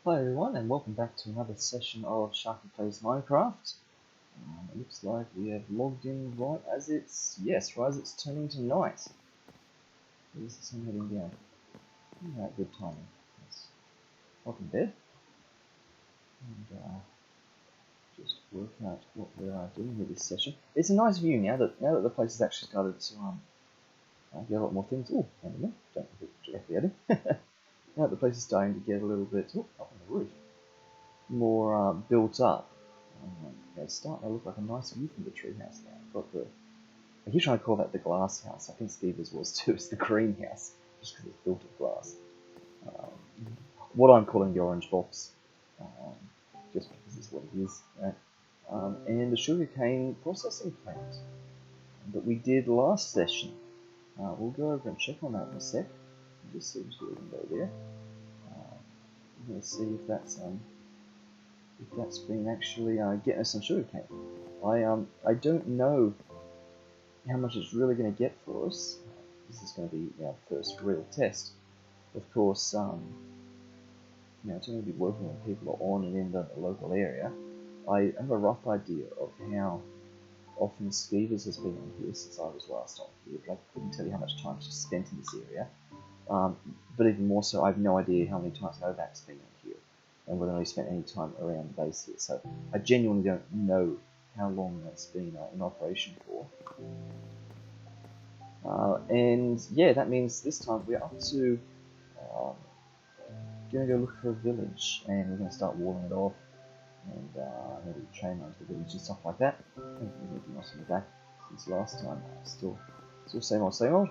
Hi everyone, and welcome back to another session of Sharky Plays Minecraft. It looks like we have logged in right as it's turning to night. Where's the sun heading down? Yeah, good timing. Let's hop in bed and just work out what we're doing with this session. It's a nice view now that the place has actually started to get a lot more things. Oh, hang on a minute, don't look directly at it. Now that the place is starting to get a little bit up on the roof, more built up. It's starting to look like a nice view from the treehouse now. Got the, I keep trying to call that the glass house. I think Steve's was too. It's the greenhouse, just because it's built of glass. What I'm calling the orange box, just because it's what it is. Right? And the sugarcane processing plant that we did last session. We'll go over and check on that in a sec. Just see through the window there. I'm going to see if that's been actually getting us some sugarcane. I don't know how much it's really going to get for us. This is going to be our first real test. Of course, it's only be working when people are on and in the local area. I have a rough idea of how often Skeevers has been on here since I was last on here, but I couldn't tell you how much time she's spent in this area. But even more so, I have no idea how many times Novak's been on here, and whether he spent any time around the base here. So I genuinely don't know how long that's been in operation for. And yeah, that means this time we're up to going to go look for a village, and we're going to start walling it off, and maybe train around the village and stuff like that. I don't think there's anything else in the back since last time. Still same old, same old.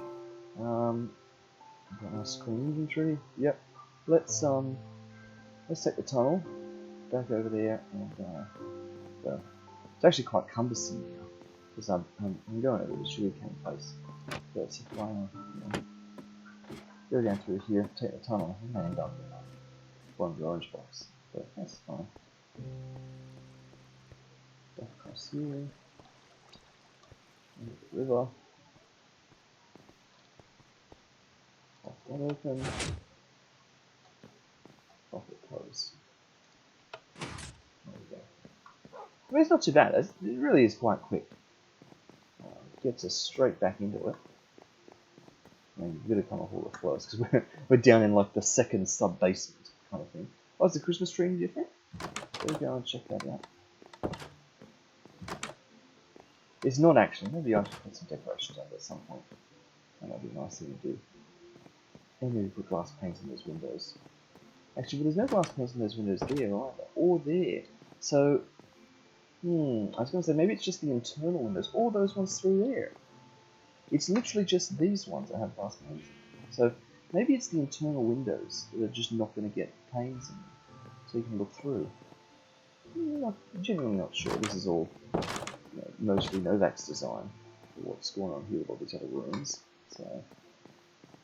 Got nice clean inventory. Yep. Let's take the tunnel back over there, and well, it's actually quite cumbersome now because I'm going over the sugarcane place. But if I go down through here, take the tunnel, we may end up in one of the orange box, but that's fine. Back across here, into the river. Pop that open. Pop it closed. There we go. I mean, it's not too bad. It really is quite quick. Gets us straight back into it. I mean, you've got to come off all the floors because we're down in like the second sub basement kind of thing. Oh, is the Christmas tree different? There we go and check that out. It's not actually. Maybe I should put some decorations on it at some point. And that'd be a nice thing to do. And maybe put glass paint in those windows. Actually, but there's no glass paint in those windows there either, or there. So, I was going to say maybe it's just the internal windows, or those ones through there. It's literally just these ones that have glass panes. So maybe it's the internal windows that are just not going to get panes in them, so you can look through. I'm genuinely not sure. This is all mostly Novak's design for what's going on here with all these other rooms. So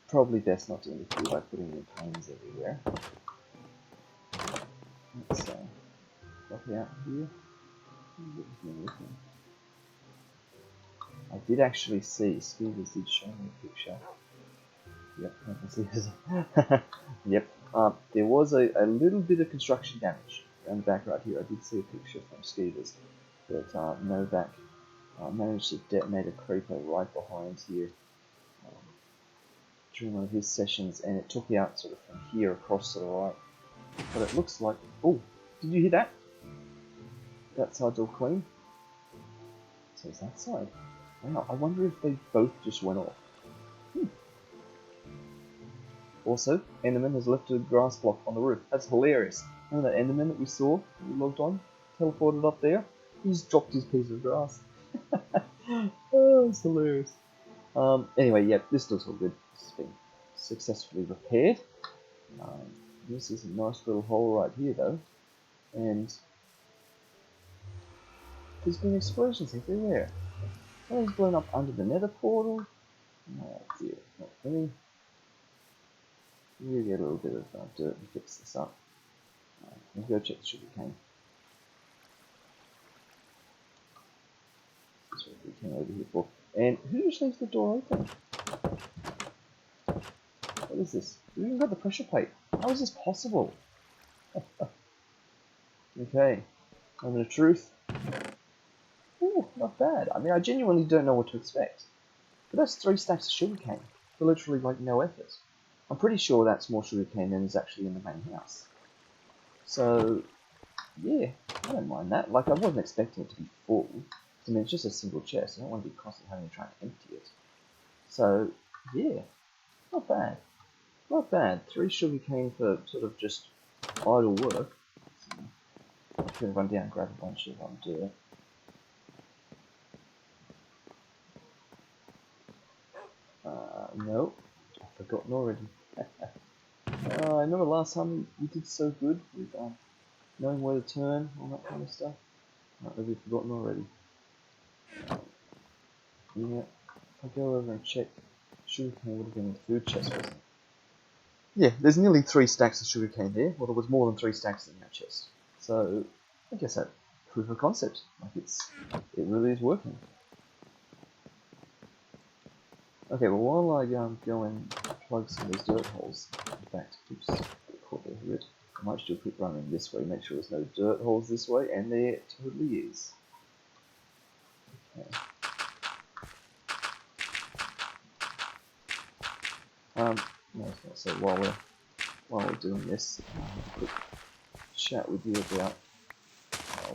probably best not to interfere by putting in panes everywhere. Let's drop it out here. I did actually see, Skeevers did show me a picture. Yep, I can see this. Yep, there was a little bit of construction damage around the back right here. I did see a picture from Skeevers that Novak managed to detonate a creeper right behind here during one of his sessions, and it took out sort of from here across to the right. But it looks like, oh, did you hear that? That side's all clean. So it's that side. Wow, I wonder if they both just went off. Also, Enderman has left a grass block on the roof. That's hilarious. Remember that Enderman that we saw when we logged on? Teleported up there? He just dropped his piece of grass. Oh, it's hilarious. Anyway, yeah, this looks all good. This has been successfully repaired. This is a nice little hole right here, though. And there's been explosions everywhere. Oh, he's blown up under the nether portal. Oh dear, not funny. We'll get a little bit of dirt and fix this up. Let's go check the sugarcane. That's what we came over here for. And who just leaves the door open? What is this? We even got the pressure plate. How is this possible? Okay, moment of truth. Ooh, not bad. I mean, I genuinely don't know what to expect. But that's 3 stacks of sugarcane for literally like no effort. I'm pretty sure that's more sugarcane than is actually in the main house. So, yeah, I don't mind that. Like, I wasn't expecting it to be full. I mean, it's just a single chest. I don't want to be constantly having to try and empty it. So, yeah, not bad. Not bad. 3 sugarcane for sort of just idle work. I'm just going to run down and grab a bunch of dirt. No, I've forgotten already. I remember last time we did so good with knowing where to turn, all that kind of stuff. Have you forgotten already? Yeah, if I go over and check, sugarcane would have been in the food chest, wasn't it? Yeah, there's nearly 3 stacks of sugarcane there. Well, there was more than 3 stacks in that chest. So, I guess that proof of concept. Like it really is working. Okay, well while I go and plug some of those dirt holes, in fact, oops, caught there a bit. I might just do a quick run in this way, make sure there's no dirt holes this way, and there totally is. Okay. No, so while we're doing this, I'll have a quick chat with you about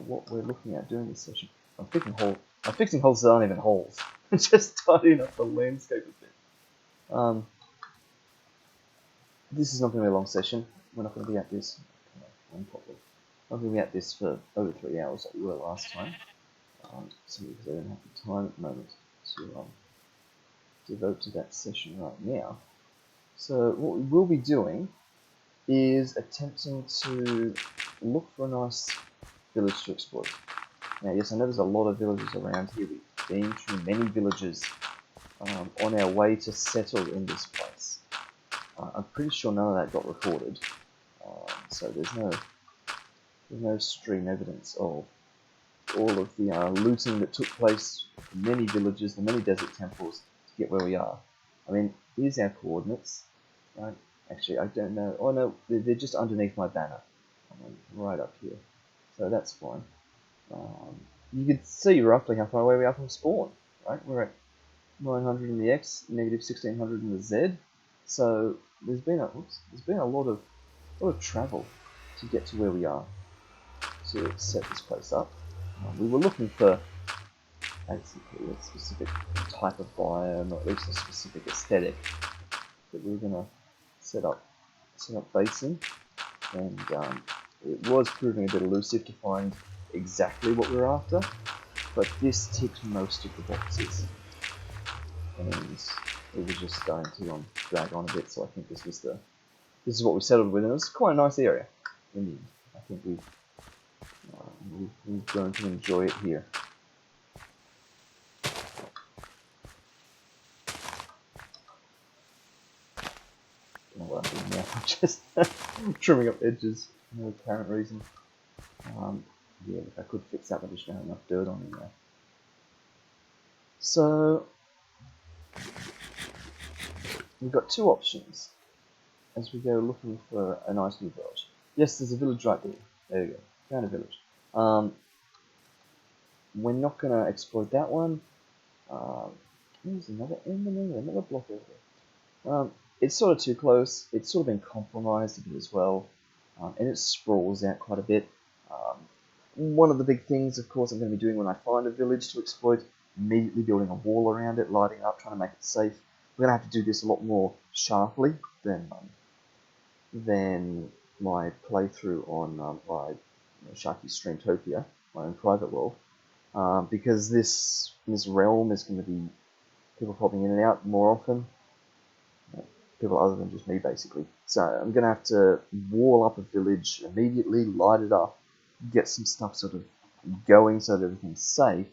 what we're looking at doing this session. I'm fixing holes that aren't even holes. Just tidying up the landscape a bit. This is not going to be a long session. We're not going to be at this. Not going to be at this for over 3 hours like we were last time. Simply because I don't have the time at the moment to devote to that session right now. So what we will be doing is attempting to look for a nice village to exploit. Now, yes, I know there's a lot of villages around here. We've been through many villages on our way to settle in this place. I'm pretty sure none of that got recorded, so there's no stream evidence of all of the looting that took place in many villages, the many desert temples to get where we are. I mean, here's our coordinates, right? Actually, I don't know. Oh no, they're just underneath my banner, right up here. So that's fine. You can see roughly how far away we are from spawn, right? We're at 900 in the X, negative 1600 in the Z. So there's been a lot of travel to get to where we are to set this place up. We were looking for basically a specific type of biome, or at least a specific aesthetic that we were going to set up base in, and it was proving a bit elusive to find exactly what we were after, but this ticked most of the boxes, and it was just starting to drag on a bit. So I think this is what we settled with, and it was quite a nice area. In the end, I think we've grown to enjoy it here. I don't know what I'm doing now. I'm just trimming up edges for no apparent reason. Yeah, I could fix that, but I just don't have enough dirt on it now. So we've got 2 options as we go looking for a nice new village. Yes, there's a village right there. There we go. Found a village. We're not going to exploit that one. There's another block over there. It's sort of too close. It's sort of been compromised a bit as well, and it sprawls out quite a bit. One of the big things, of course, I'm going to be doing when I find a village to exploit, immediately building a wall around it, lighting it up, trying to make it safe. We're going to have to do this a lot more sharply than my playthrough on my Sharky Streamtopia, my own private world, because this realm is going to be people popping in and out more often, people other than just me basically. So I'm going to have to wall up a village immediately, light it up, get some stuff sort of going so that everything's safe.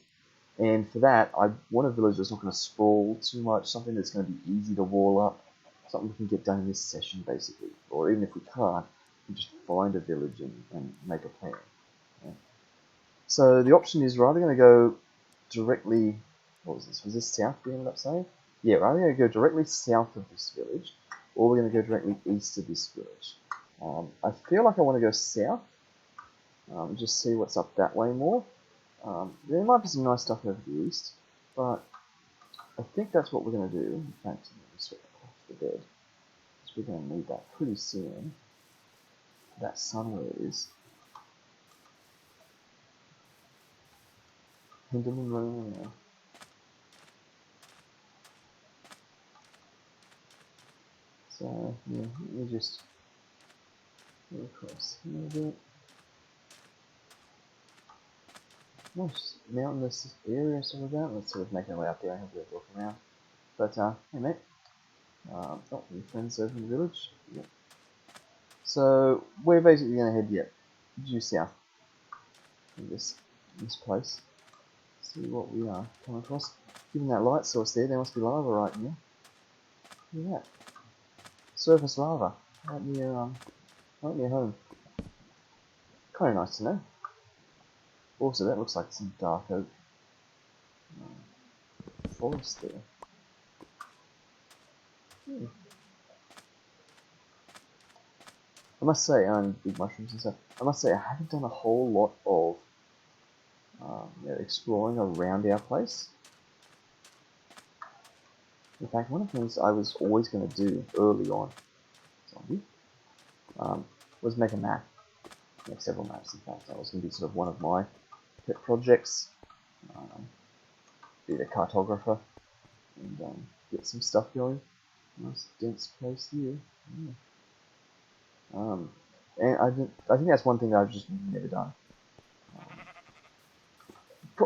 And for that, I want a village that's not going to sprawl too much, something that's going to be easy to wall up, something we can get done in this session basically. Or even if we can't, we just find a village and make a plan. Okay? So the option is we're either going to go directly, what was this? Was this south we ended up saying? Yeah, we're either going to go directly south of this village, or we're going to go directly east of this village. I feel like I want to go south, just see what's up that way more. There might be some nice stuff over the east, but I think that's what we're going to do. In fact, let me switch off the bed, because we're going to need that pretty soon. That sun where it is. Hinderman running around. So, yeah, let me just go across here a bit. Nice mountainous area sort of that. Let's sort of make our way up there and have a look around. But, hey mate. Oh, any friends over in the village? Yep. So, we're basically going to head, due south in this place. See what we are coming across. Given that light source there must be lava right here. Look at that. Surface lava. Right near home. Kinda nice to know. Also, that looks like some dark oak forest there. I must say, big mushrooms and stuff. I must say, I haven't done a whole lot of exploring around our place. In fact, one of the things I was always going to do early on, was make a map. Make several maps, in fact. That was going to be sort of one of my pet projects. Be the cartographer and get some stuff going. Nice dense place here. Yeah. And I think that's one thing that I've just never done.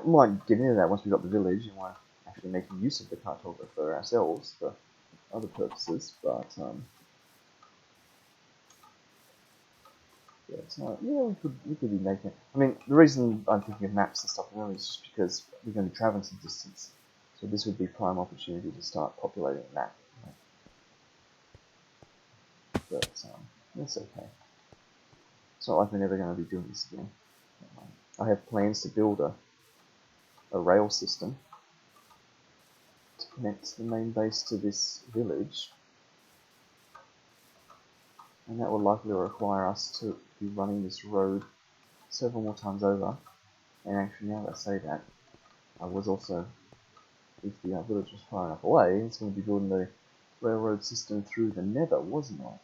Might get into that once we got the village and want to actually make use of the cartographer ourselves for other purposes, but yeah, we could be making it. I mean, the reason I'm thinking of maps and stuff really is just because we're going to be traveling some distance, so this would be prime opportunity to start populating a map. But that's okay. It's not like we're never going to be doing this again. I have plans to build a rail system to connect the main base to this village, and that will likely require us to be running this road several more times over. And actually, now that I say that, I was also, if the village was far enough away, it's going to be building the railroad system through the Nether, wasn't I?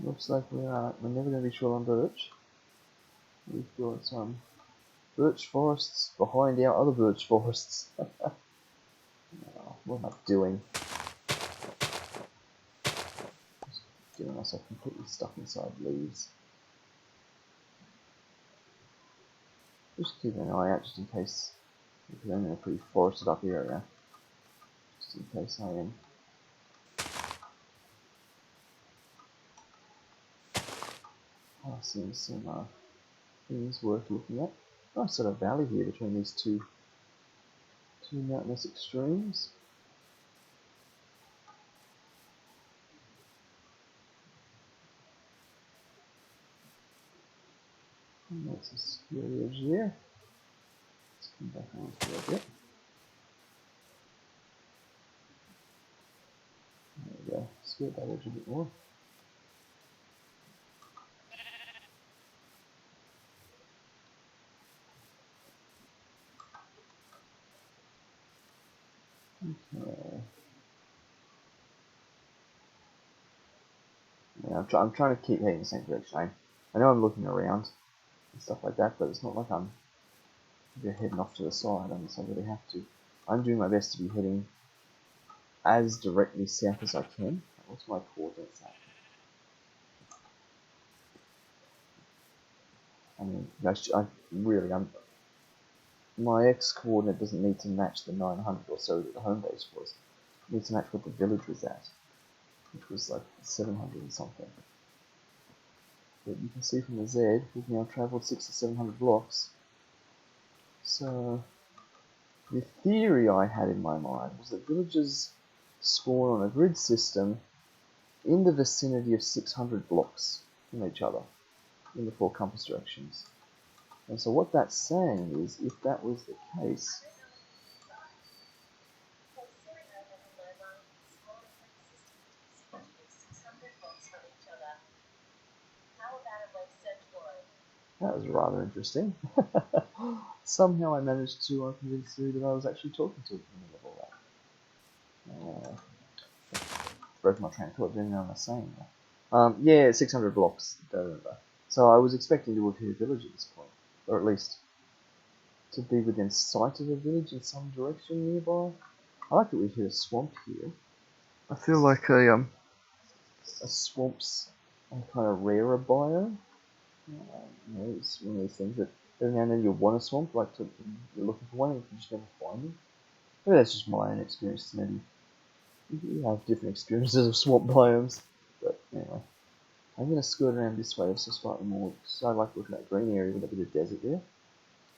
Looks like we're never going to be short on birch. We've got some birch forests behind our other birch forests. What am I doing? Just getting myself completely stuck inside leaves. Just keeping an eye out just in case, because I'm in a pretty forested up area. Just in case I am. Seeing some things worth looking at. Nice sort of valley here between these two mountainous extremes. And that's a security edge there. Let's come back on for a bit. There we go. Skirt that edge a bit more. Okay. Yeah, I'm trying to keep heading in the same direction. I know I'm looking around and stuff like that, but it's not like I'm heading off to the side unless I really have to. I'm doing my best to be heading as directly south as I can. What's my coordinates at? I mean, my X coordinate doesn't need to match the 900 or so that the home base was. It needs to match what the village was at, which was like 700 and something. But you can see from the Z, we've now travelled 600 or 700 blocks. So the theory I had in my mind was that villages spawn on a grid system in the vicinity of 600 blocks from each other in the 4 compass directions. And so what that's saying is, if that was the case, that was rather interesting. Somehow I managed to convince Siri that I was actually talking to it in the middle of that. Broke my train of thought, didn't know what I was saying there. Yeah, 600 blocks. So I was expecting to have hit a village at this point, or at least to be within sight of a village in some direction nearby. I like that we've hit a swamp here. I feel like a swamp's a kind of rarer biome. It's one of those things that every now and then you'll want a swamp, like you're looking for one and you can just never find them. Maybe that's just my own experience. Maybe you have different experiences of swamp biomes. But anyway, I'm going to skirt around this way so slightly more, because I like looking at that green area with a bit of desert there.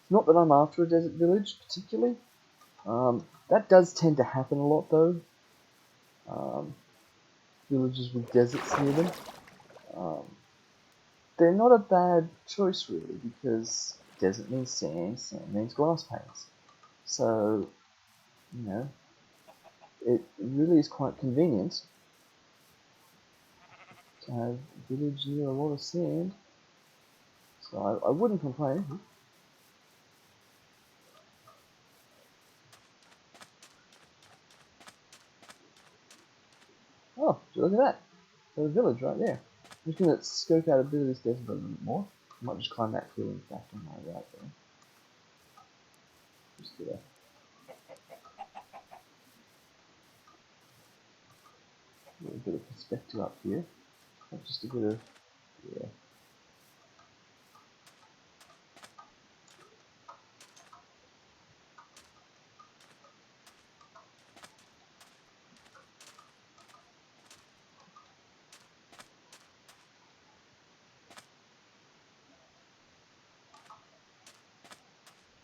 Not that I'm after a desert village particularly. That does tend to happen a lot though. Villages with deserts near them. They're not a bad choice really, because desert means sand, sand means grass plains. So, it really is quite convenient to have a village near a lot of sand. So I wouldn't complain. Oh, look at that. There's a village right there. I'm just going to scope out a bit of this desert a little bit more. I might just climb that hill in fact on my right there. Just get a little bit of perspective up here. Just a bit of, yeah.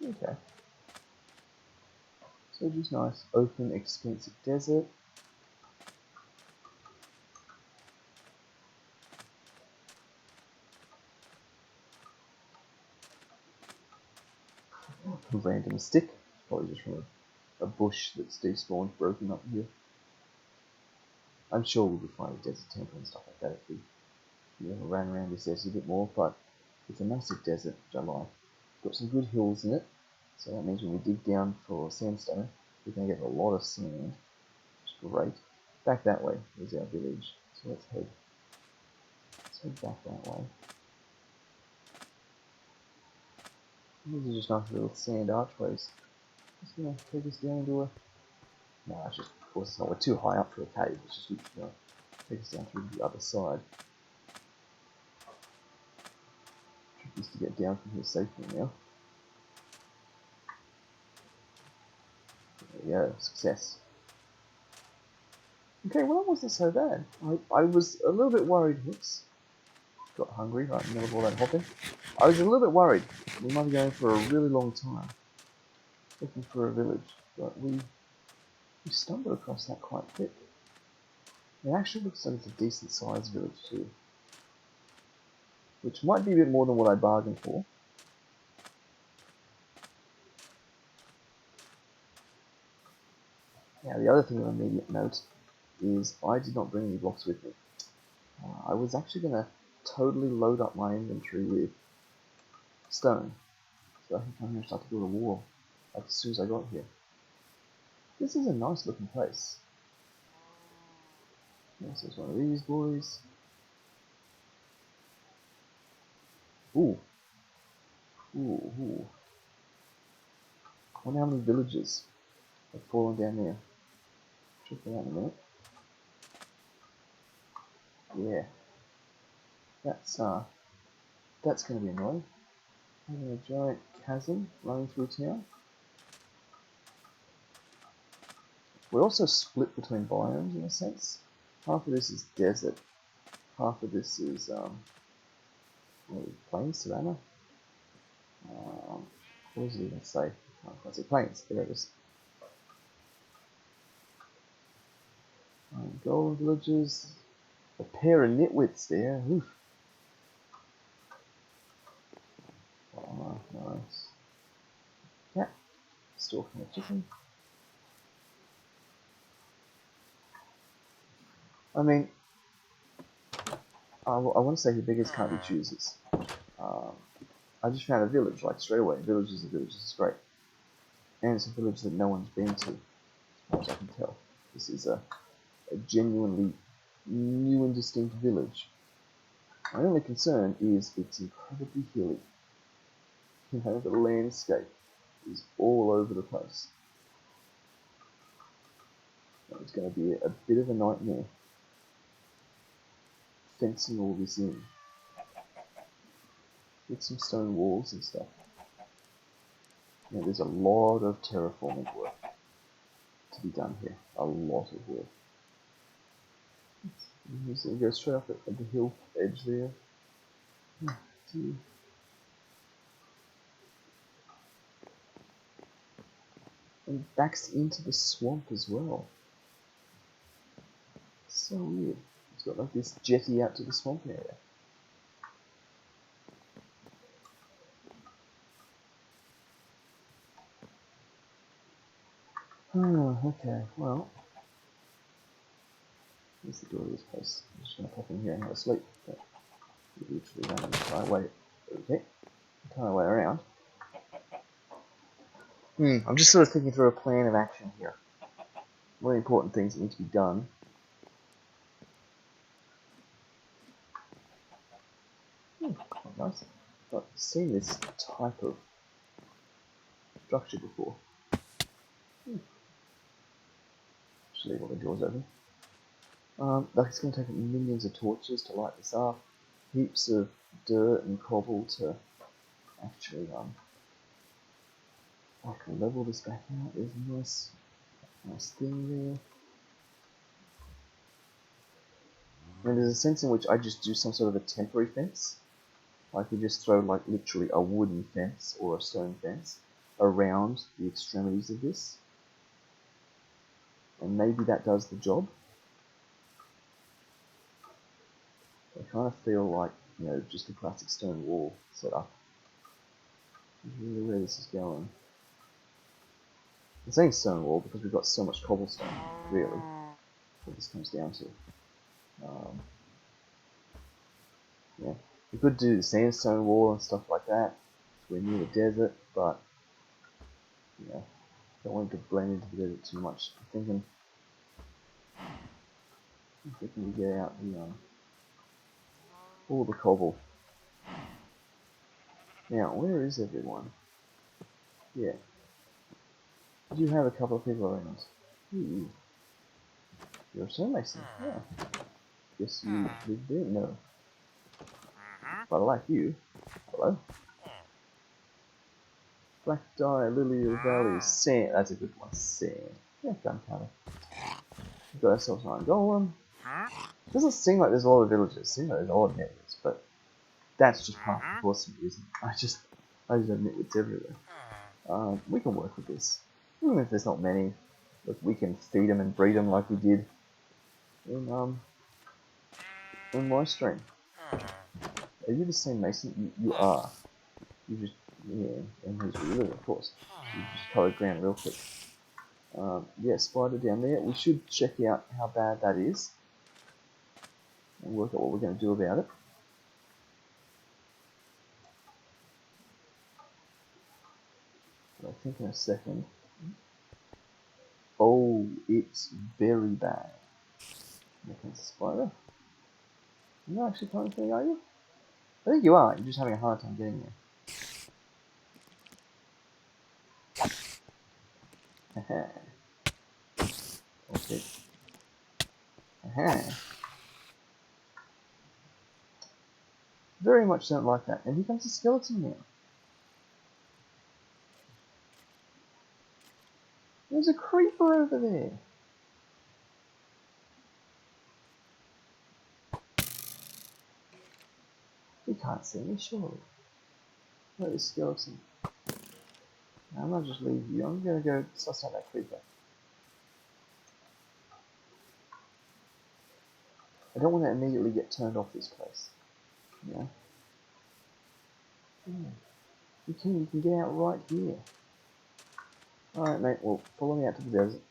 Okay. So just nice, open, expensive desert. Random stick. Probably just from a bush that's despawned, broken up here. I'm sure we would find a desert temple and stuff like that if we ran around this desert a bit more, but it's a massive desert, which I like. Got some good hills in it, so that means when we dig down for sandstone, we're going to get a lot of sand, which is great. Back that way is our village, so let's head back that way. These are just nice little sand archways. It's going to take us down into a... No, it's just, of course it's not, we're too high up for a cave, it's just going to take us down through the other side. Trick is to get down from here safely now. There we go, success. Okay, well that wasn't so bad. I was a little bit worried, whoops. Got hungry right in the middle of all that hopping. I was a little bit worried. We might be going for a really long time. Looking for a village. But we stumbled across that quite quick. It actually looks like it's a decent sized village too. Which might be a bit more than what I bargained for. Now the other thing of immediate note is I did not bring any blocks with me. I was actually going to totally load up my inventory with stone, so I can come here and start to build a wall like as soon as I got here. This is a nice looking place. This is one of these boys. Ooh. Ooh, ooh. I wonder how many villages have fallen down there. Check that out in a minute. Yeah. That's going to be annoying. Having a giant chasm running through town. We're also split between biomes in a sense. Half of this is desert. Half of this is Plains, savannah. What does it even say? I can't see plains. There it is. Golden villages. A pair of nitwits there. Oof. Oh, nice. Cat. Stalking a chicken. I mean, I want to say who beggars can't be choosers. I just found a village, like straight away. Village is a village, this is great. And it's a village that no one's been to, as far as I can tell. This is a genuinely new and distinct village. My only concern is it's incredibly hilly. You know, the landscape is all over the place. So it's going to be a bit of a nightmare fencing all this in. With some stone walls and stuff. Yeah, there's a lot of terraforming work to be done here. A lot of work. So it goes straight up at the hill edge there. And it backs into the swamp as well. So weird. It's got like this jetty out to the swamp area. Oh, okay, well. Here's the door of this place. I'm just going to pop in here and have a sleep. But literally run the entire way. Okay. Entire way around. I'm just sort of thinking through a plan of action here. What are the important things that need to be done? Quite nice. I've seen this type of structure before. Just leave all the doors open. Like it's going to take millions of torches to light this up. Heaps of dirt and cobble to actually I can level this back out. There's a nice thing there. And there's a sense in which I just do some sort of a temporary fence. I could just throw like literally a wooden fence or a stone fence around the extremities of this. And maybe that does the job. I kind of feel like, you know, just a classic stone wall setup is really where this is going. I'm saying stone wall because we've got so much cobblestone, really, what this comes down to. Yeah, we could do the sandstone wall and stuff like that. We're near the desert, but you know, don't want to blend into the desert too much. I'm thinking we get out the all the cobble. Now, where is everyone? Yeah. Do you have a couple of people around? Ooh. You're a stonemason. Yeah. Guess you live there? No. But I like you. Hello. Black dye, lily of the valley, sand. That's a good one. Sand. Yeah, gunpowder. We've got ourselves an iron golem. Doesn't seem like there's a lot of villages. It seems like there's a lot of nitwits, but that's just part of the course of reason. I just have nitwits everywhere. We can work with this. Even if there's not many, look, we can feed them and breed them like we did in my stream. Are you the same mason? You are. You just, yeah, and here's where you live, of course. You just coloured ground real quick. Yeah, spider down there. We should check out how bad that is and work out what we're going to do about it. But I think in a second. Oh, it's very bad. Here comes a spider. You're not actually climbing thing, are you? I think you are. You're just having a hard time getting there. Okay. Very much don't like that. And here comes a skeleton now. There's a creeper over there. You can't see me, surely. Where is skeleton? No, I'm not just leave you. I'm gonna go suss out that creeper. I don't want to immediately get turned off this place. Yeah. You can get out right here. Alright, mate, well, follow me out to the desert.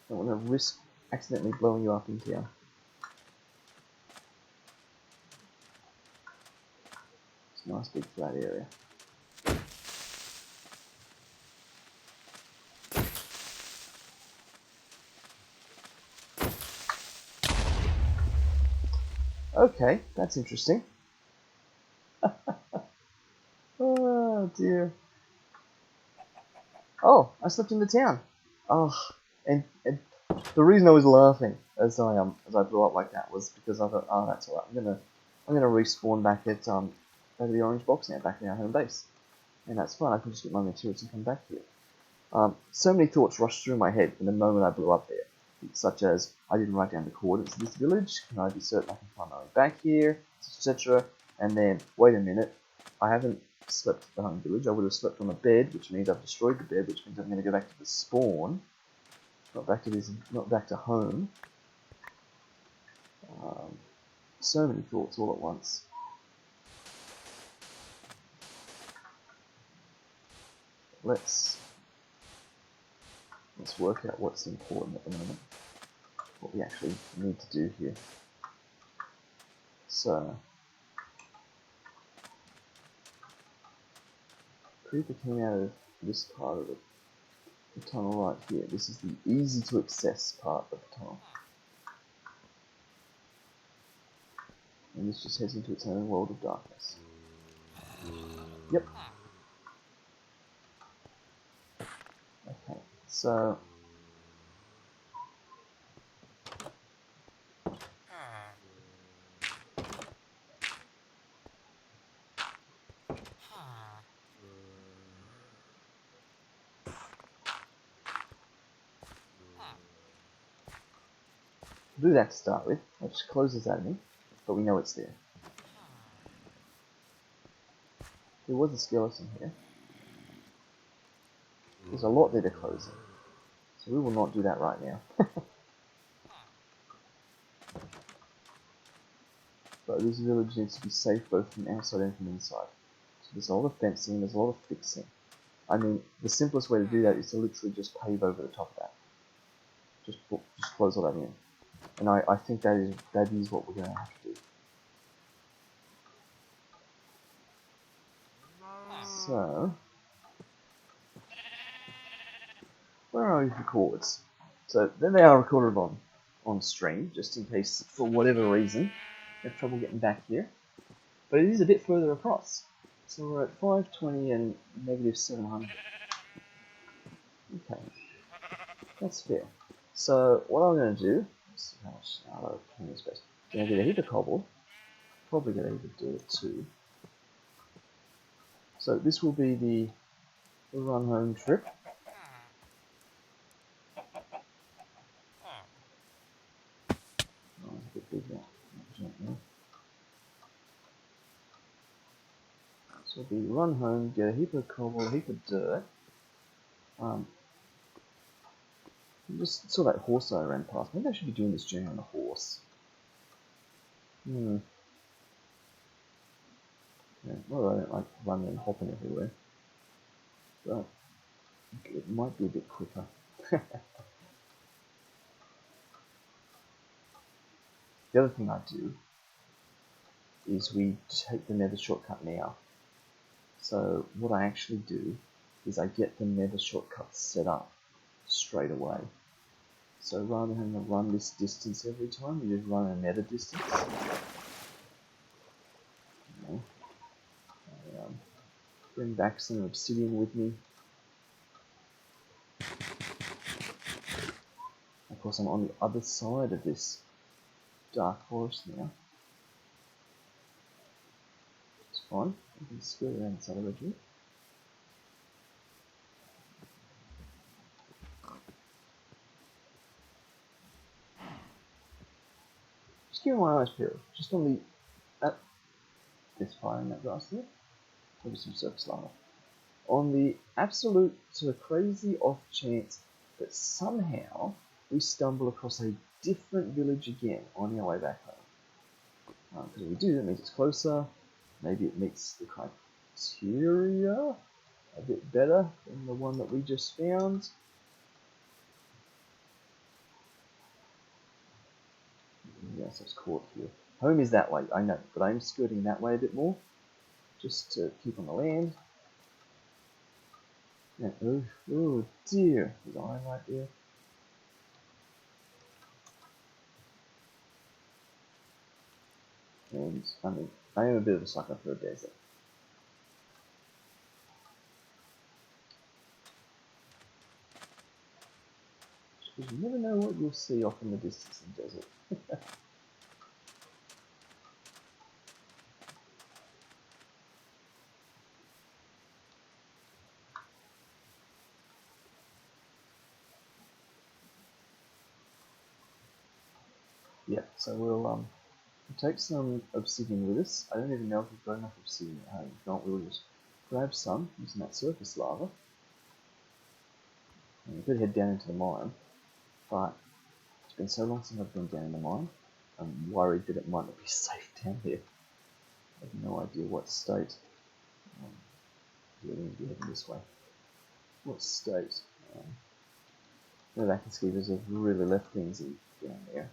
Don't want to risk accidentally blowing you up in here. It's a nice big flat area. Okay, that's interesting. Oh dear. Oh, I slipped into town. Oh, and the reason I was laughing as I blew up like that was because I thought, oh, that's alright. I'm gonna respawn back at back at the orange box now, back in our home base, and that's fine. I can just get my materials and come back here. So many thoughts rushed through my head from the moment I blew up there, such as I didn't write down the coordinates of this village. Can I be certain I can find my way back here, etc. And then, wait a minute, I haven't slept at the home village. I would have slept on a bed, which means I've destroyed the bed, which means I'm going to go back to the spawn, not back to home. So many thoughts all at once. Let's work out what's important at the moment, what we actually need to do here. So, creeper came out of this part of the tunnel right here. This is the easy to access part of the tunnel. And this just heads into its own world of darkness. Yep. Okay, so we'll do that to start with. That just closes that in, but we know it's there. There was a skeleton here. There's a lot there to close in, so we will not do that right now. But this village needs to be safe both from outside and from inside. So there's a lot of fencing, there's a lot of fixing. I mean, the simplest way to do that is to literally just pave over the top of that. Just close all that in. And I think that is what we're going to have to do. So, where are these records? So then they are recorded on stream, just in case for whatever reason you have trouble getting back here. But it is a bit further across. So we're at 520 and negative 700. Okay, that's fair. So what I'm going to do, let's see how much I'll have space. I'm going to get a heap of cobble, probably get a heap of dirt too. So this will be the run home trip. Oh, it's a bit bigger. So it'll be run home, get a heap of cobble, a heap of dirt. Just saw that horse that I ran past. Maybe I should be doing this journey on a horse. Yeah, well, I don't like running and hopping everywhere. But it might be a bit quicker. The other thing I do is we take the nether shortcut now. So what I actually do is I get the nether shortcut set up straight away. So rather than having to run this distance every time, we just run a nether distance. Bring back some obsidian with me. Of course, I'm on the other side of this dark forest now. It's fine. We can skirt around the side of it. Just keeping my eyes peeled. Just on the There's fire in that grass there. Maybe some surface lava. On the absolute sort of crazy off chance that somehow we stumble across a different village again on our way back home. Because if we do, that means it's closer. Maybe it meets the criteria a bit better than the one that we just found. Yes, I was caught here. Home is that way, I know, but I'm skirting that way a bit more, just to keep on the land. And, oh dear, there's iron right there. And, I mean, I am a bit of a sucker for a desert. Because you never know what you'll see off in the distance in the desert. Yeah, so we'll take some obsidian with us. I don't even know if we've got enough obsidian at home. If not, we'll just grab some using that surface lava. And we could head down into the mine, but it's been so long since I've been down in the mine, I'm worried that it might not be safe down there. I have no idea what state. Yeah, we need to be heading this way. What state? The Vacanskivers have really left things in down there.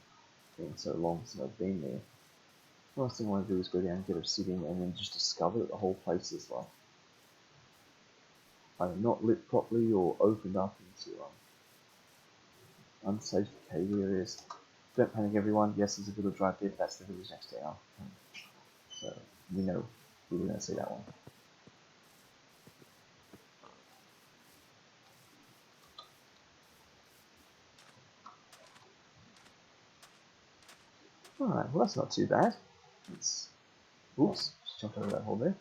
It's been so long since I've been there. The last thing I want to do is go down and get obsidian and then just discover that the whole place is like either not lit properly or opened up into unsafe cave areas. Don't panic, everyone. Yes, there's a village right there, but that's the village next to our home. So we know we were going to see that one. Alright, well that's not too bad. Let's, oops, just jump over that hole there.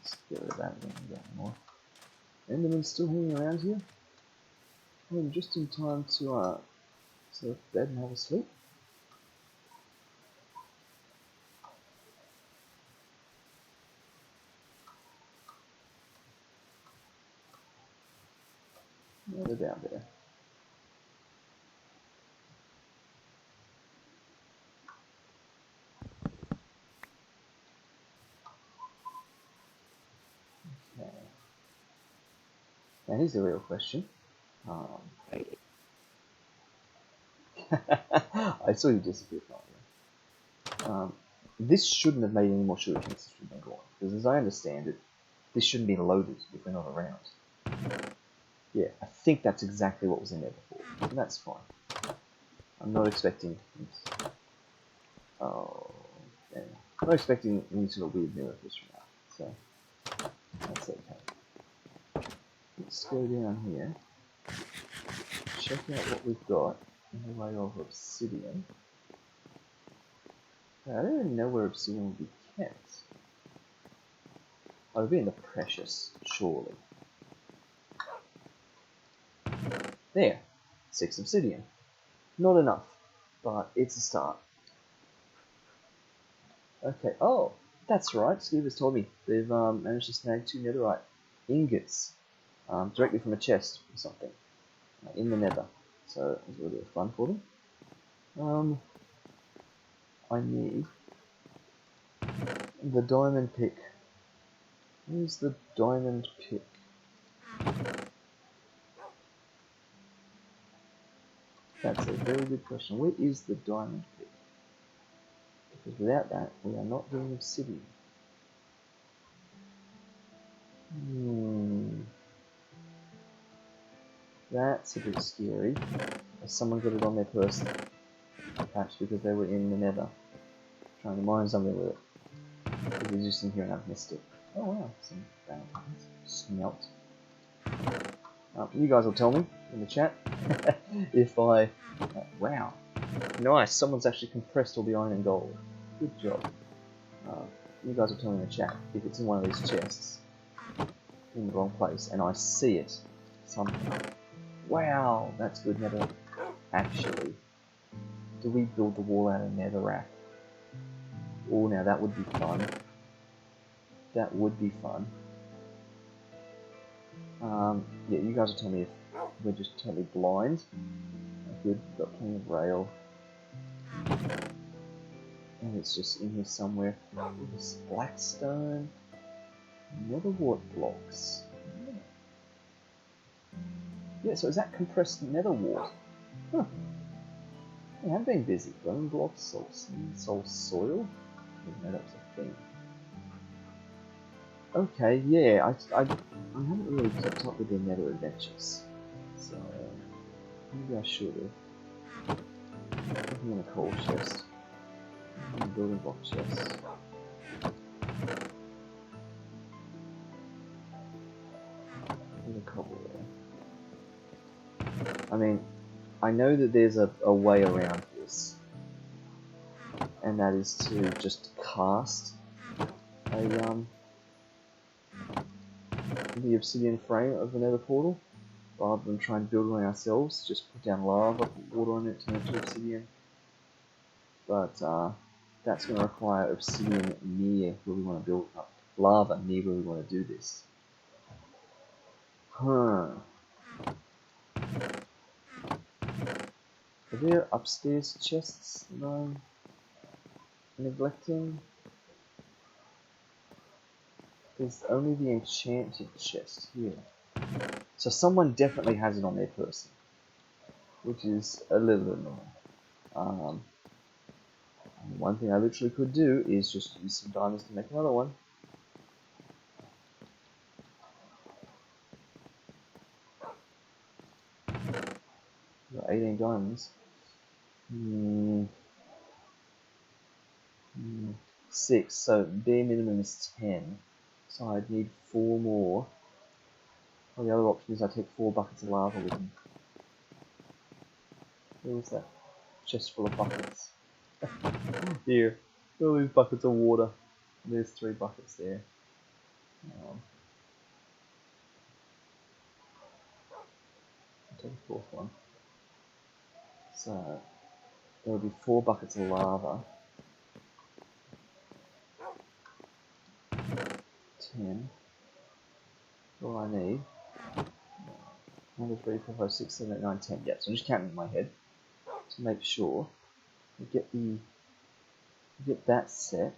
Let's get rid of that, we don't need that anymore. Enderman's still hanging around here. I'm just in time to surf bed and have a sleep. Yeah, they're down there. Okay. Now here's the real question. I saw you disappear from here. This shouldn't have made any more sugar cakes if we've been gone. Because as I understand it, this shouldn't be loaded if we're not around. Yeah, I think that's exactly what was in there before. And that's fine. I'm not expecting... Oh, yeah. I'm not expecting any sort of weird miracles from that. So, that's okay. Let's go down here. Check out what we've got in the way of obsidian. I don't even know where obsidian will be kept. Oh, it'll be in the precious, surely. There, 6 obsidian. Not enough, but it's a start. Okay, oh, that's right, Steve has told me. They've managed to snag 2 netherite ingots directly from a chest or something in the nether. So it was a little bit of fun for them. I need the diamond pick. Where's the diamond pick? That's a very good question. Where is the diamond pick? Because without that, we are not doing obsidian. That's a bit scary. Has someone got it on their person? Perhaps because they were in the nether, trying to mine something with it. Because it's just in here and I've missed it. Oh wow, some valentines. Smelt. You guys will tell me in the chat if I... wow. Nice, someone's actually compressed all the iron and gold. Good job. You guys will tell me in the chat if it's in one of these chests in the wrong place and I see it somehow. Wow, that's good nether. Actually, do we build the wall out of netherrack? Oh, now that would be fun. That would be fun. Yeah, you guys will tell me if we're just totally blind. Good, got plenty of rail. And it's just in here somewhere. This blackstone. Netherwort blocks. Yeah, so is that compressed netherwort? Huh. Yeah, I've been busy. Bone blocks, soul soil? I didn't know that was a thing. Okay, yeah, I haven't really kept up with their nether adventures. So, maybe I should have. Looking in a coal chest. In a building block chest. In a cobble there. I mean, I know that there's a way around this. And that is to just cast the obsidian frame of the nether portal, rather than try and build one ourselves. Just put down lava, put water on it, turn it to obsidian. But that's going to require obsidian near where we want to build up, lava near where we want to do this. Huh. Are there upstairs chests that I'm neglecting? There's only the enchanted chest here. So someone definitely has it on their person, which is a little annoying. One thing I literally could do is just use some diamonds to make another one. Got 18 diamonds. 6, so bare minimum is 10. So I'd need 4 more. Well, the other option is I take 4 buckets of lava with me. Where's that chest full of buckets? Here, all these buckets of water. There's 3 buckets there. I'll take a 4th one. So there will be 4 buckets of lava. 10. All I need. 1, 2, 3, 4, 5, 6, 7, 8, 9, 10. Yep, so I'm just counting in my head to make sure we get that set.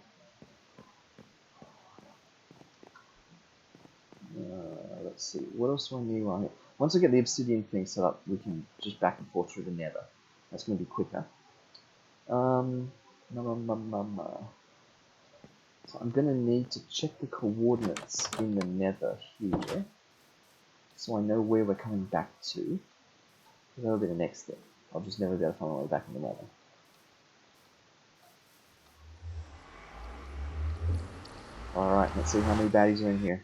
Let's see, what else do I need on it? Once I get the obsidian thing set up, we can just back and forth through the nether. That's going to be quicker. So I'm going to need to check the coordinates in the nether here, so I know where we're coming back to. That'll be the next step. I'll just never be able to find my way back in the nether. Alright, let's see how many baddies are in here.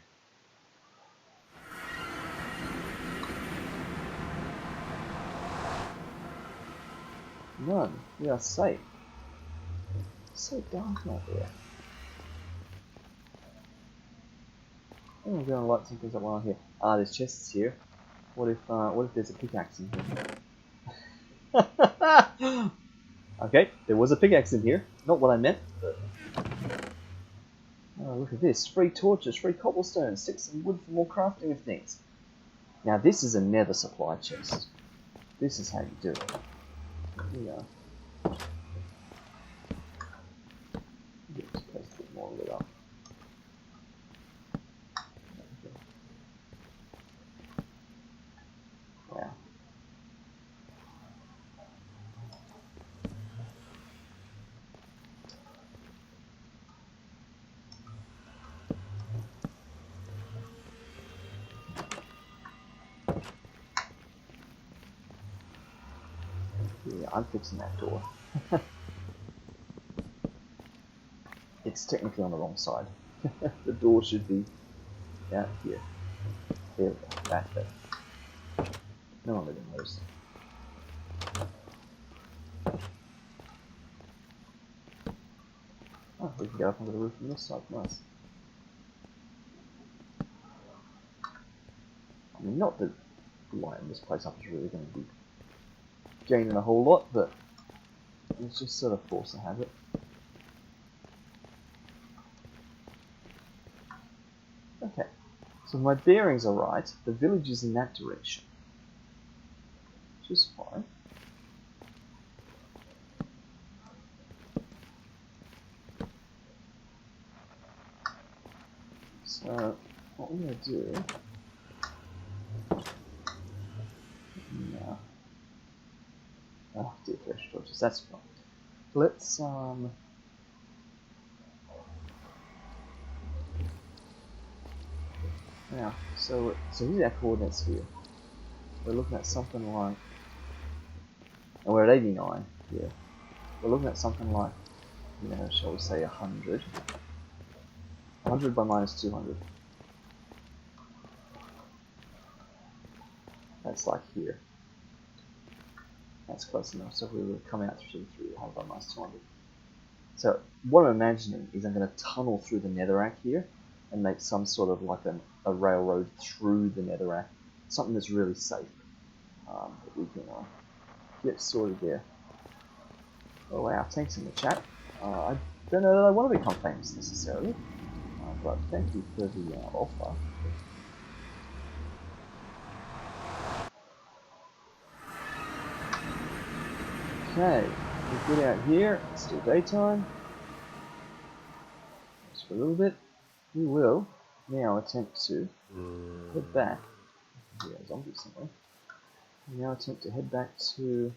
None. We are safe. It's so dark out there. I'm gonna light some things up while I'm here. Ah, there's chests here. What if there's a pickaxe in here? Okay, there was a pickaxe in here. Not what I meant, but... Oh, look at this. Free torches, free cobblestone, sticks and wood for more crafting of things. Now this is a nether supply chest. This is how you do it. Here we are. Get this place a bit more lit up. Wow. Yeah, I'm fixing that door. It's technically on the wrong side. The door should be out here. There we go. That's better. No one living knows. Oh, we can get up onto the roof from this side. Nice. I mean, not that lighting this place up is really going to be gaining a whole lot, but it's just sort of force of habit. Okay, so my bearings are right. The village is in that direction, which is fine. So what we're going to do now, oh dear, fresh torches, that's fine. Let's now, so here's our coordinates here. We're looking at something like, and we're at 89 here. We're looking at something like, you know, shall we say 100. 100 by minus 200. That's like here. That's close enough. So if we were to come out through 100 by minus 200. So what I'm imagining is I'm going to tunnel through the netherrack here and make some sort of like a railroad through the netherrack. Something that's really safe that we can get sorted there. Oh wow, thanks in the chat. I don't know that I want to become famous necessarily, but thank you for the offer. Okay, we get out here, it's still daytime. Just for a little bit. We will now attempt to head back. Yeah, zombie somewhere. We now attempt to head back to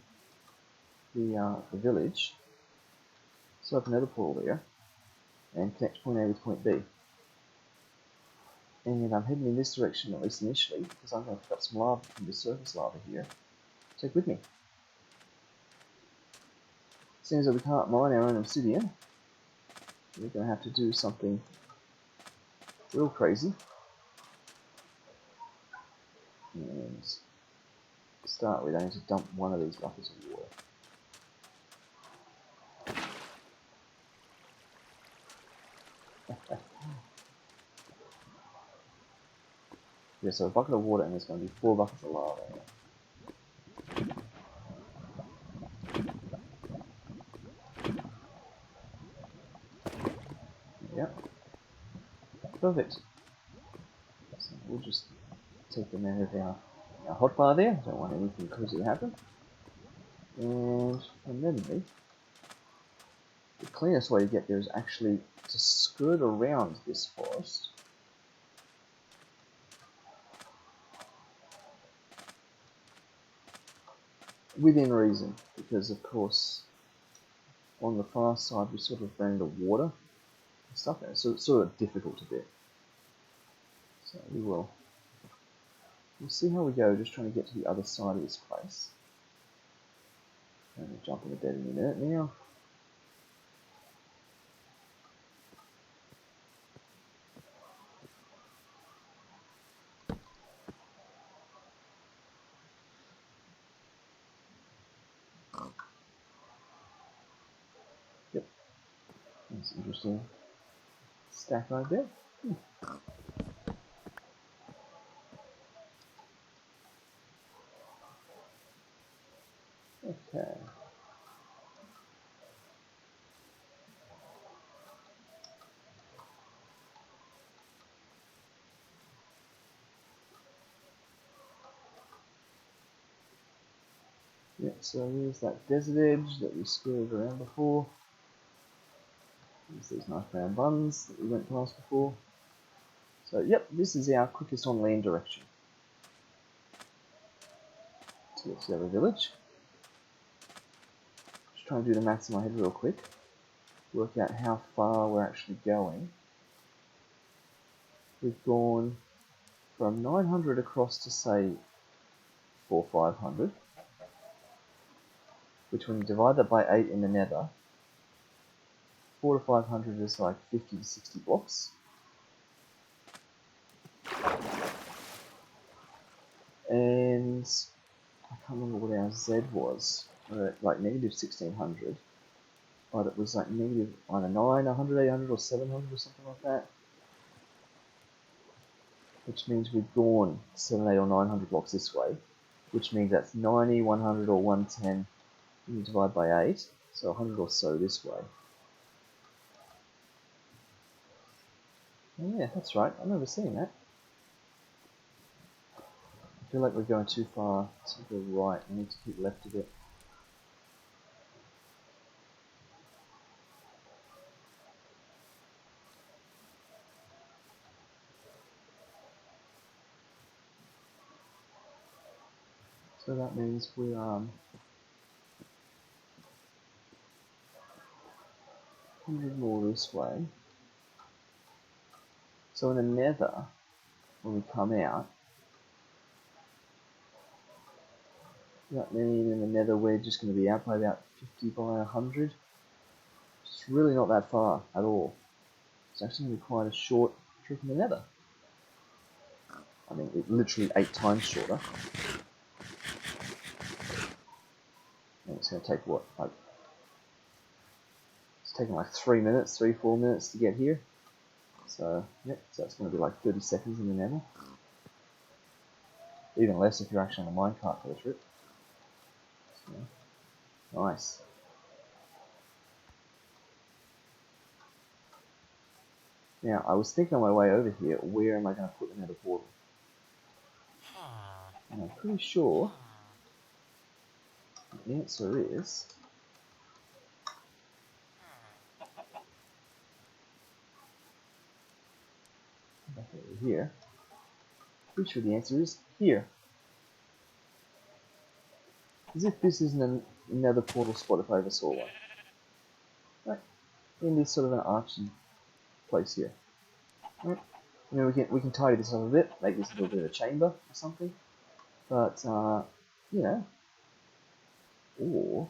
the village. So open another portal there and connect point A with point B. And I'm heading in this direction, at least initially, because I'm going to pick up some lava from the surface lava here. Take with me. Seems that we can't mine our own obsidian. We're going to have to do something real crazy. And to start with, I need to dump one of these buckets of water. Yeah, so a bucket of water and there's going to be 4 buckets of lava in it. Yep. Perfect. So we'll just take them out of our hotbar there. Don't want anything crazy to happen. And fundamentally, the cleanest way to get there is actually to skirt around this forest. Within reason, because of course on the far side we sort of ran into water and stuff, so it's sort of difficult a bit. So we'll see how we go, just trying to get to the other side of this place. I'm going to jump in the bed in a minute now. Yep, that's interesting. Stack right there. Okay. Yep, so here's that desert edge that we skirted around before. There's these nice brown buns that we went past before. So yep, this is our quickest on land direction to get to the other village. Just trying to do the maths in my head real quick. Work out how far we're actually going. We've gone from 900 across to say 500, which when you divide that by 8 in the nether, 4 to 500 is like 50 to 60 blocks. And I can't remember what our Z was, like negative 1600, but it was like negative either 9, 100, 800 or 700 or something like that. Which means we've gone 7, 8 or 900 blocks this way, which means that's 90, 100 or 110, and you divide by 8, so 100 or so this way. Oh yeah, that's right. I remember seeing that. I feel like we're going too far to the right. We need to keep left a bit. So that means we're 100 more this way. So in the nether, when we come out, that means in the nether we're just going to be out by about 50 by 100. It's really not that far at all. It's actually going to be quite a short trip in the nether. I mean, it literally 8 times shorter. And it's going to take what, like, it's taking like 3 minutes, 4 minutes to get here. So, yep, so it's going to be like 30 seconds in the nether. Even less if you're actually on a minecart for the trip. So, nice. Now, I was thinking on my way over here, where am I going to put the nether portal? And I'm pretty sure the answer is back over here. Pretty sure the answer is here. As if this isn't another portal spot if I ever saw one. Right, in this sort of an archy place here. Right. You know, we can tidy this up a bit, make this a little bit of a chamber or something. But you know, or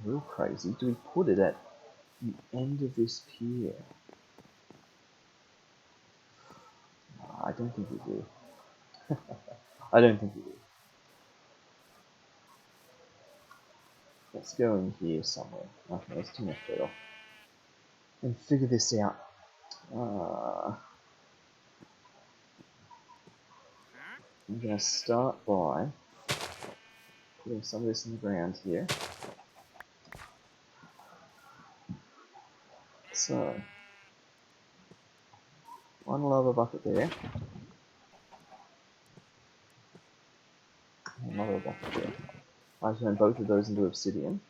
real crazy, do we put it at the end of this pier? I don't think we do. I don't think we do. Let's go in here somewhere. Okay, let's turn that straight off. And figure this out. I'm going to start by putting some of this in the ground here. So, one lava bucket there. Another bucket there. I turn both of those into obsidian.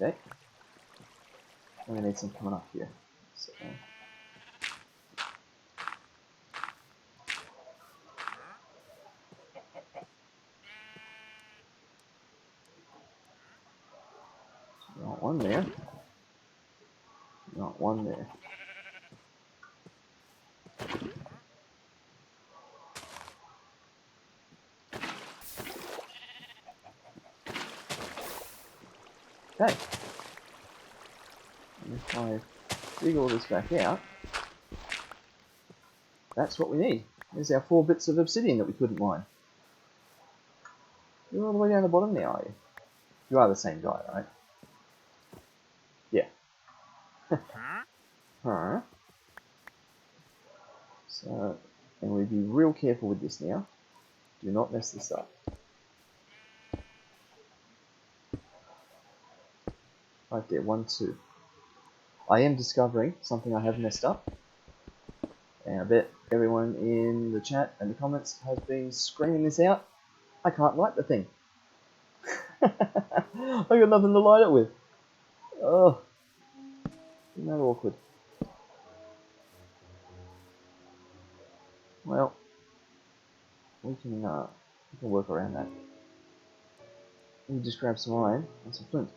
Okay. And we need some coming up here. So, not one there. Not one there. Okay. And if I dig all this back out, that's what we need. There's our 4 bits of obsidian that we couldn't mine. You're all the way down the bottom now, are you? You are the same guy, right? Yeah. Huh? So, and we be real careful with this now. Do not mess this up. Right there, 1, 2. I am discovering something I have messed up. And I bet everyone in the chat and the comments has been screaming this out. I can't light the thing. I got nothing to light it with. Oh, isn't that awkward? Well, we can work around that. Let me just grab some iron and some flint.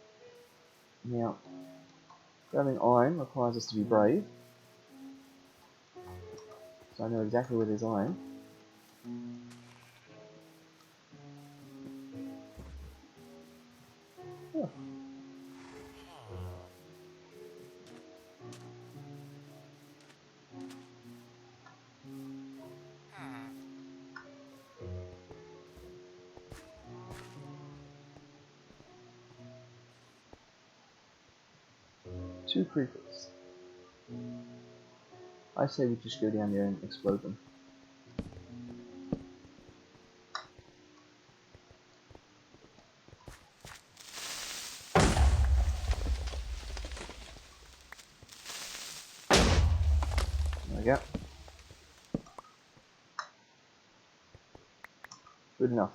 Now, grabbing iron requires us to be brave. So I know exactly where there's iron. Oh. Two creepers. I say we just go down there and explode them. go. Good enough.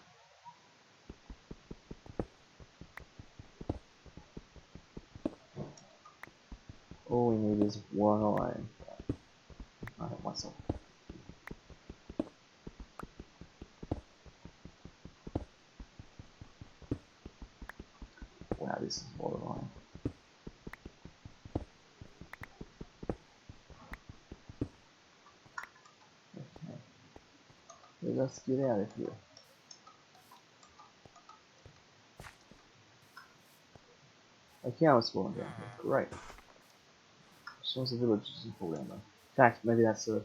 All we need is one iron. I hit myself. Wow, this is a lot of iron. Okay. Let's get out of here. Okay, I was spawning down here. Great. As long as the village doesn't fall down though. In fact, maybe that's a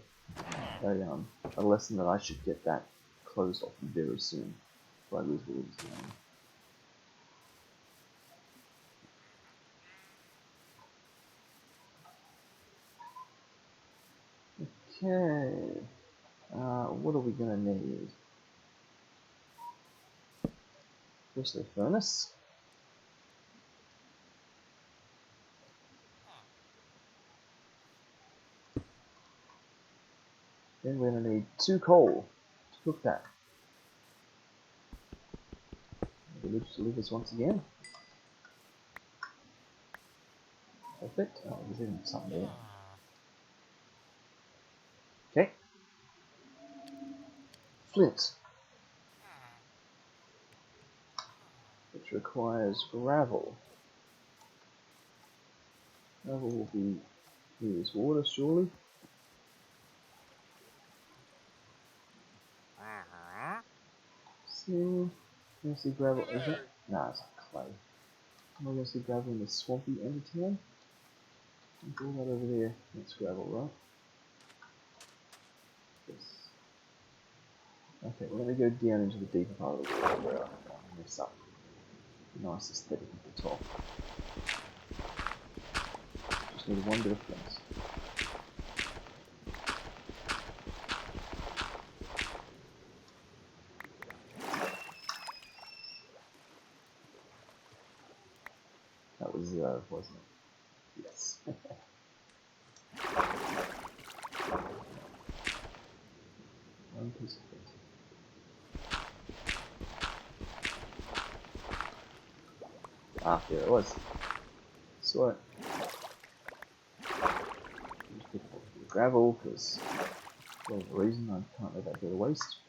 lesson that I should get that closed off very soon. Before I lose villages again. Okay. What are we gonna need? Firstly, furnace. Then we're gonna need 2 coal to cook that. The village delivers once again. Perfect. Oh, there's even something there. Okay. Flint, which requires gravel. Gravel will be used water, surely. See, can you see gravel? Is it? Nah, it's clay. Am I going to see gravel in the swampy end of town? All that over there. That's gravel, right? Yes. Okay, well, let me go down into the deeper part of the world where I mess up. Nice aesthetic at the top. Just need one bit of flint. That was 0, wasn't it? Yes. One piece of flint. Ah, there it was. Saw it. Just pick up the gravel because for whatever reason I can't let that go to waste.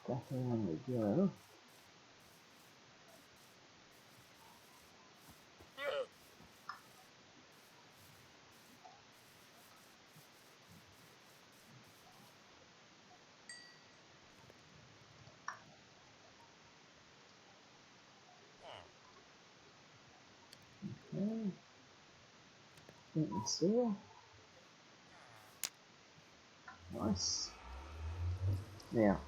Back around we go. Okay. Flint and steel. Nice. Now,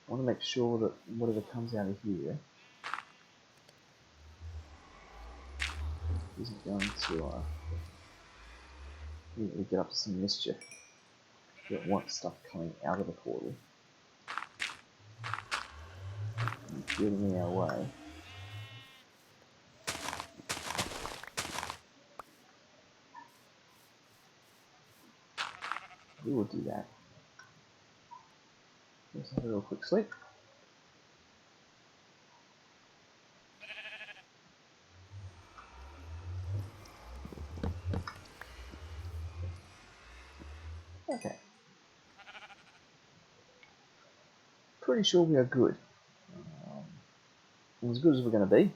I want to make sure that whatever comes out of here isn't going to immediately get up to some mischief. You don't want stuff coming out of the portal and getting in our way. We will do that. Let's have a real quick sleep. Okay. Pretty sure we are good. As good as we're going to be.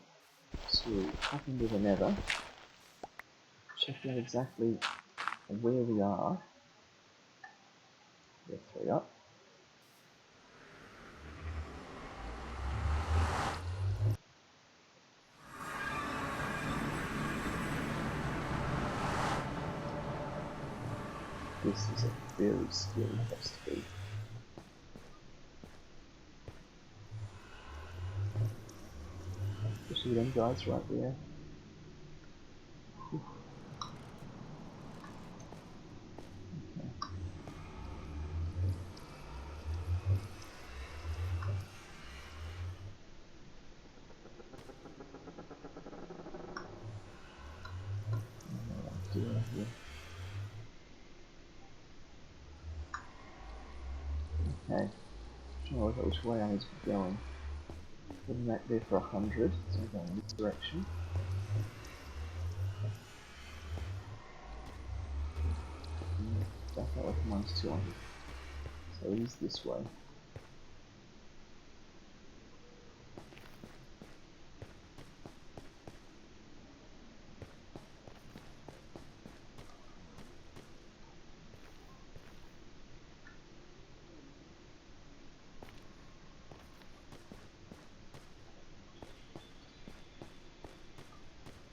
So hop into the nether. Check out exactly where we are. We're 3 up. This is a very scary place to be. Especially them guys right there. Whew. Okay. Okay. Trying to work out which way I need to be going. Putting that there for 100, so I'm going in this direction. Back that way for minus 200. So it is this way.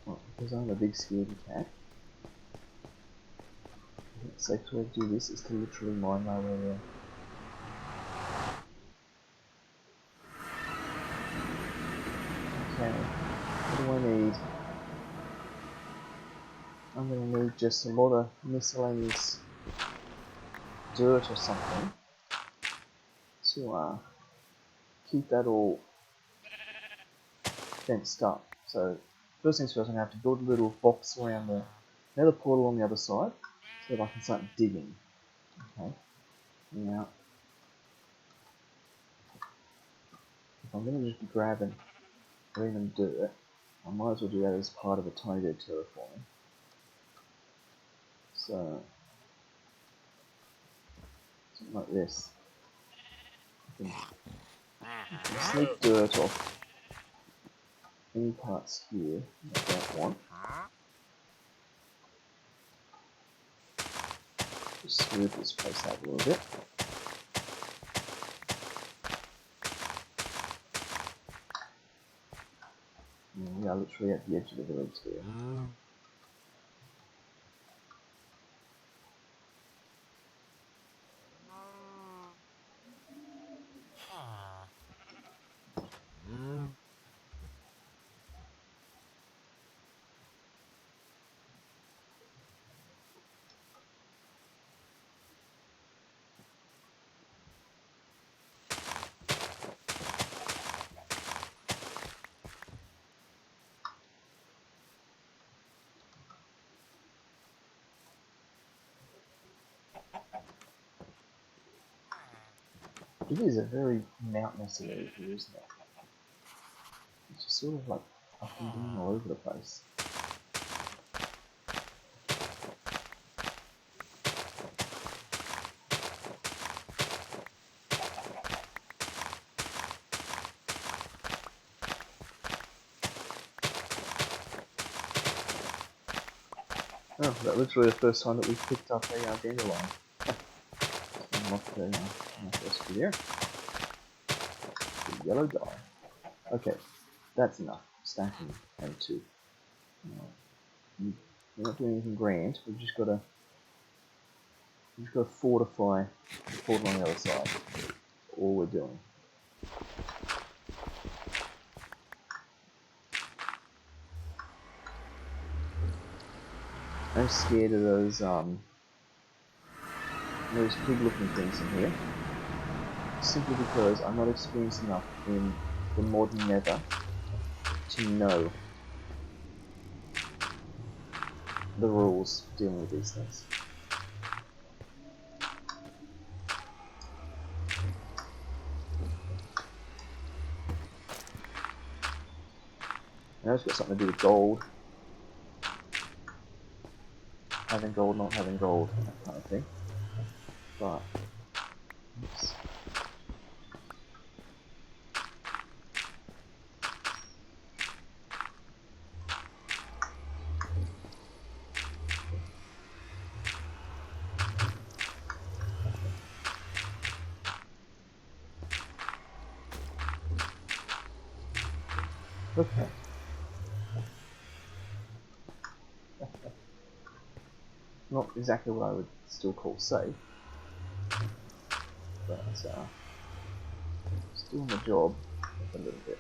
Well, because I'm a big scaredy cat, I think the safe way to do this is to literally mine my way there. Okay, what do I need? I'm going to need just a lot of miscellaneous dirt or something to keep that all fenced up. So first things first, I'm going to have to build a little box around the nether portal on the other side so that I can start digging. Okay. Now, if I'm going to just be grabbing random dirt, I might as well do that as part of a tiny bit of terraforming. So, something like this. I can sneak dirt off any parts here that I don't want. Just smooth this place out a little bit. And we are literally at the edge of the village here. It is a very mountainous area here, isn't it? It's just sort of like up and down all over the place. Oh, that literally the first time that we picked up a dandelion. Unlocked my first video. The yellow dye. Okay, that's enough. Stacking and 2. We're not doing anything grand. We've just got to fortify the portal on the other side. That's all we're doing. I'm scared of those pig-looking things in here. Simply because I'm not experienced enough in the modern nether to know the rules for dealing with these things. I know it's got something to do with gold. Having gold, not having gold, that kind of thing. But, oops. Okay. Not exactly what I would still call safe, but still on the job a little bit.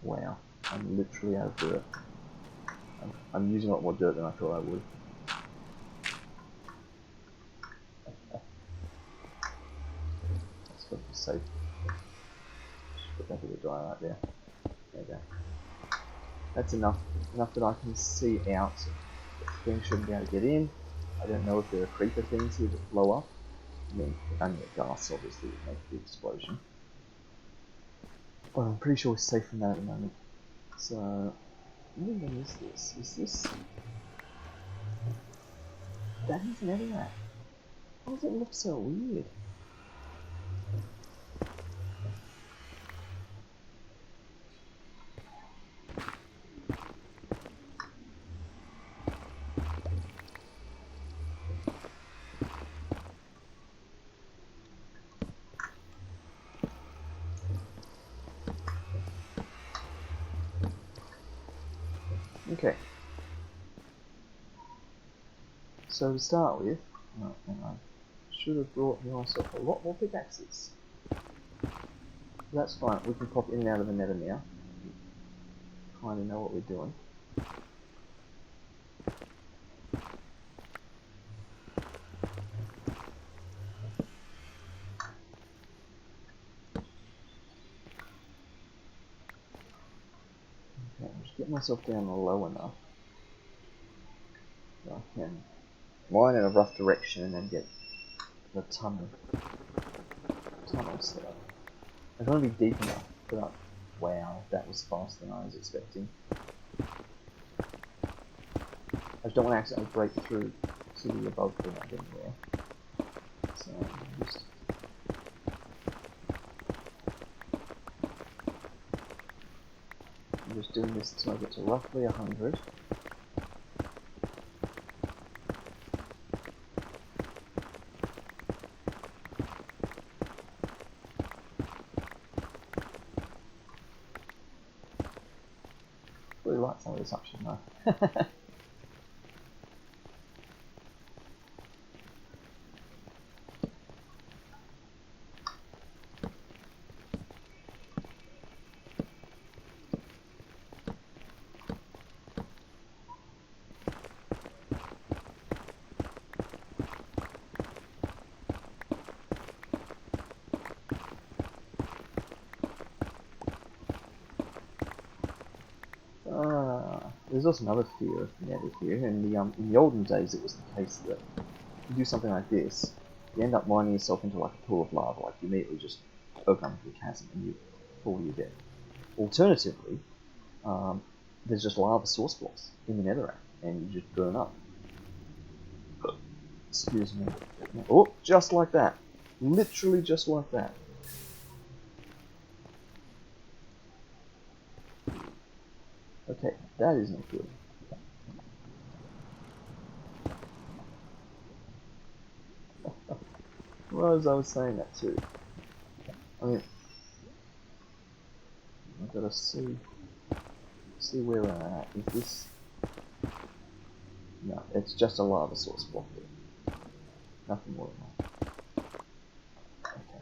Wow, I'm literally out of dirt. I'm using a lot more dirt than I thought I would. Let's go for safe. Just put that bit of dye right there. There you go. That's enough that I can see out. Things shouldn't be able to get in. I don't know if there are creeper things here that blow up. I mean, only a gas obviously would make the explosion. But I'm pretty sure we're safe from that at the moment. So, what even is this? Is this... That is netherrack. Why does it look so weird? Okay. So to start with, and I should have brought myself a lot more pickaxes. That's fine, we can pop in and out of the nether now. Kind of know what we're doing. Okay, I'll just get myself down low enough so I can mine in a rough direction and then get the tunnel set up. I don't want to be deep enough, but wow, that was faster than I was expecting. I just don't want to accidentally break through to the above ground anywhere. So I'm just doing this until I get to roughly 100. Really like some of this option though. There's also another fear of nether here. In the olden days, it was the case that you do something like this, you end up mining yourself into like a pool of lava, like you immediately just open into a chasm and you fall to your death. Alternatively, there's just lava source blocks in the netherrack, and you just burn up. Excuse me. Oh, just like that. Literally just like that. Okay, that is not good. Well, as I was saying that too. I mean, I've got to see where we're at. Is this... No, it's just a lava source block here. Nothing more than that. Okay.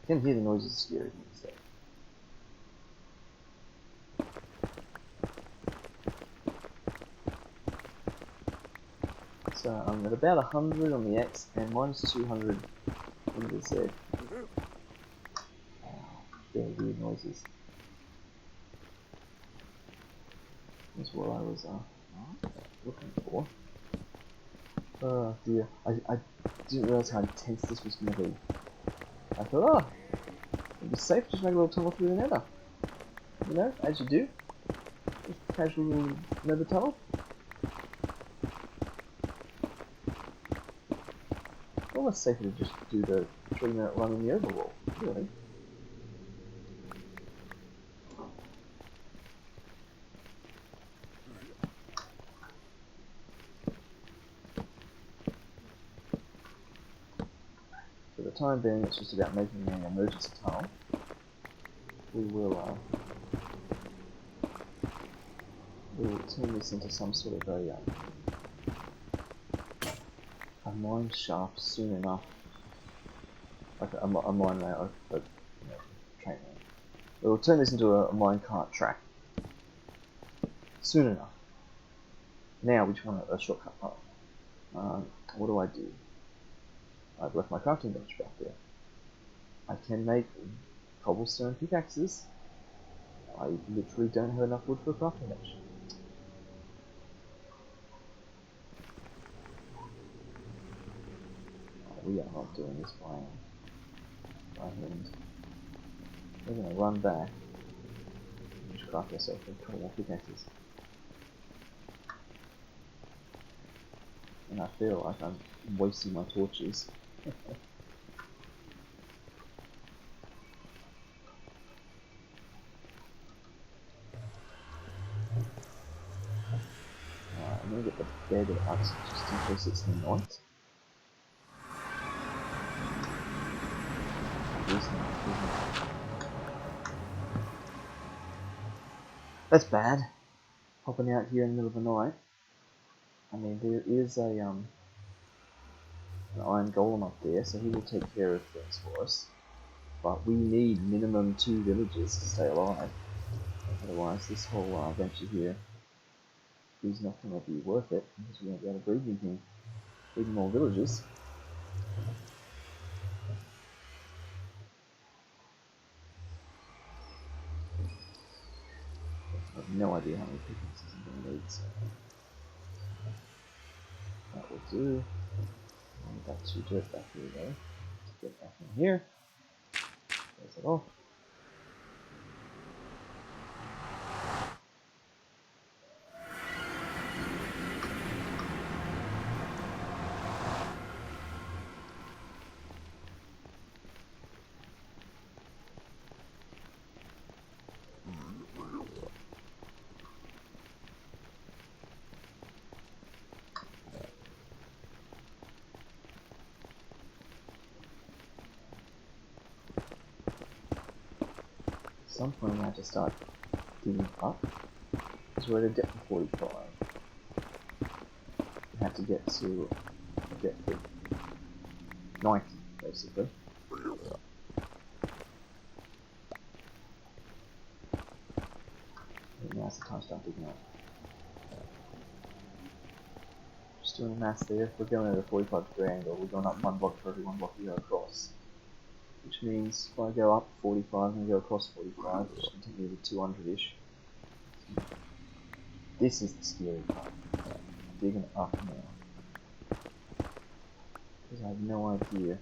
You can hear the noises of scary things there. So I'm at about 100 on the X and minus 200 on the Z. Wow, very weird noises. That's what I was looking for. Oh dear, I didn't realise how intense this was going to be. I thought, oh, it'd be safe, just make a little tunnel through the nether. You know, as you do. Just a casual little nether tunnel. Almost safer to just do the 3-minute run in the overworld, really. For the time being, it's just about making an emergency tunnel. We will turn this into some sort of a mine shaft soon enough. Like a mine layout, a train layout. We'll turn this into a minecart track soon enough. Now we just want a shortcut path. What do? I've left my crafting bench back there. I can make cobblestone pickaxes. I literally don't have enough wood for a crafting bench. We are not doing this by hand. We're gonna run back and just craft ourselves a couple more pickaxes. And I feel like I'm wasting my torches. Alright, I'm gonna get the bed up just in case it's not. That's bad. Popping out here in the middle of the night. I mean, there is an iron golem up there, so he will take care of things for us. But we need minimum 2 villages to stay alive. Otherwise, this whole venture here is not going to be worth it, because we won't be able to breed anything. Breed more villages. I have no idea how many pickaxes I'm going to need, so that will do. And that 2 dirt back here though. Get back in here. There's it off. At some point I have to start digging up, because we're at a depth of 45. We have to get to a depth of 90, basically. And now's the time to start digging up. Just doing the maths there, if we're going at a 45-degree angle, we're going up 1 block for every 1 block we go across. Which means if I go up 45 and go across 45, which can take me to 200-ish. This is the scary part. Digging up now. Because I have no idea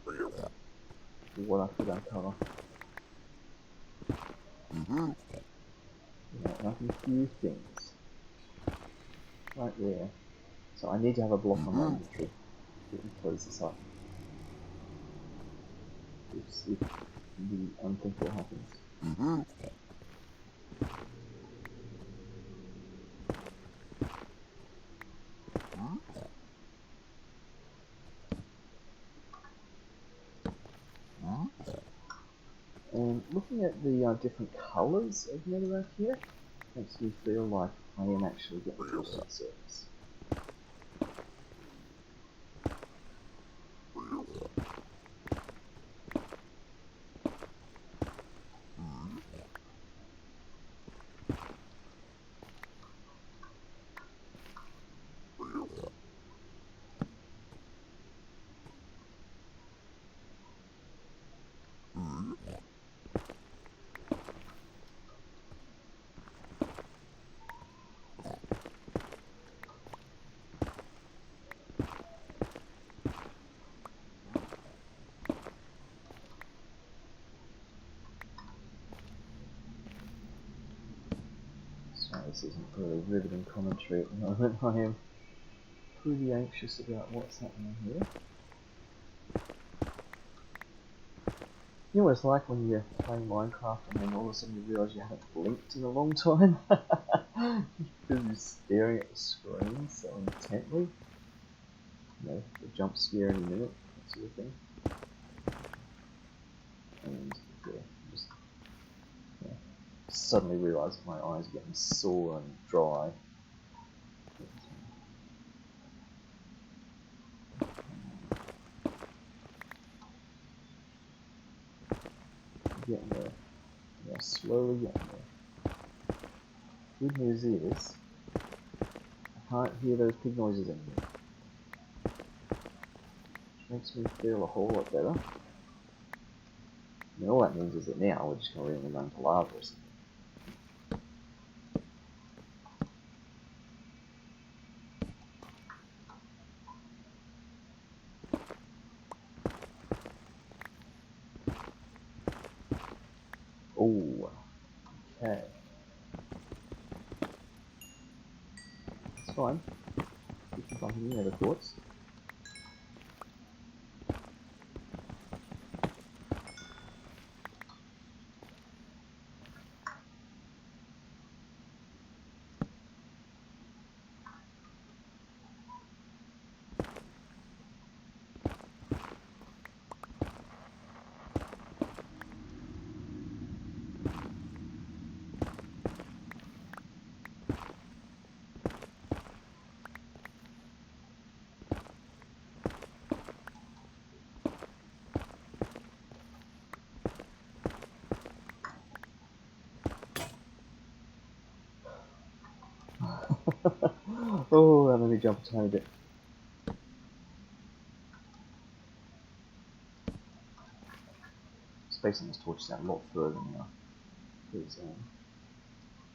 what I could uncover. You know, and I can hear things. Right there. So I need to have a block on my inventory. Let me close this up. If the unthinkable happens. And looking at the different colours of netherrack here, makes me feel like I am actually getting close to the surface. This isn't really riveting commentary at the moment. I am pretty anxious about what's happening here. You know what it's like when you're playing Minecraft and then all of a sudden you realise you haven't blinked in a long time? Because you're staring at the screen so intently. You know, the jump scare any minute, that sort of thing. And yeah, just suddenly realise my eyes are getting sore and dry. Getting there. Yeah, slowly getting there. Good news is, I can't hear those pig noises anymore. Which makes me feel a whole lot better. mean, all that means is that now we're just going to run into lava or something. Oh, okay. It's fine. You can bump in the other quartz. Oh, that made me jump a tiny bit. Space on this torch is out a lot further now. There's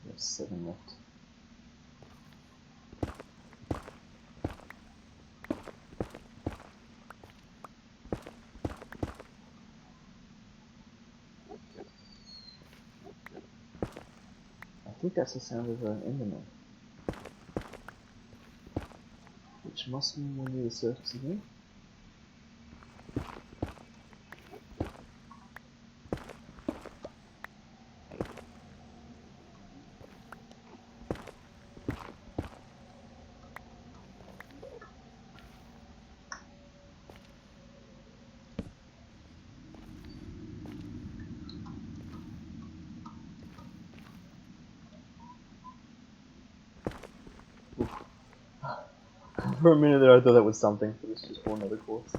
we have 7 left. I think that's the sound of an enderman, which must mean we're near the surface again. For a minute there I thought that was something, but it's just one other quartz.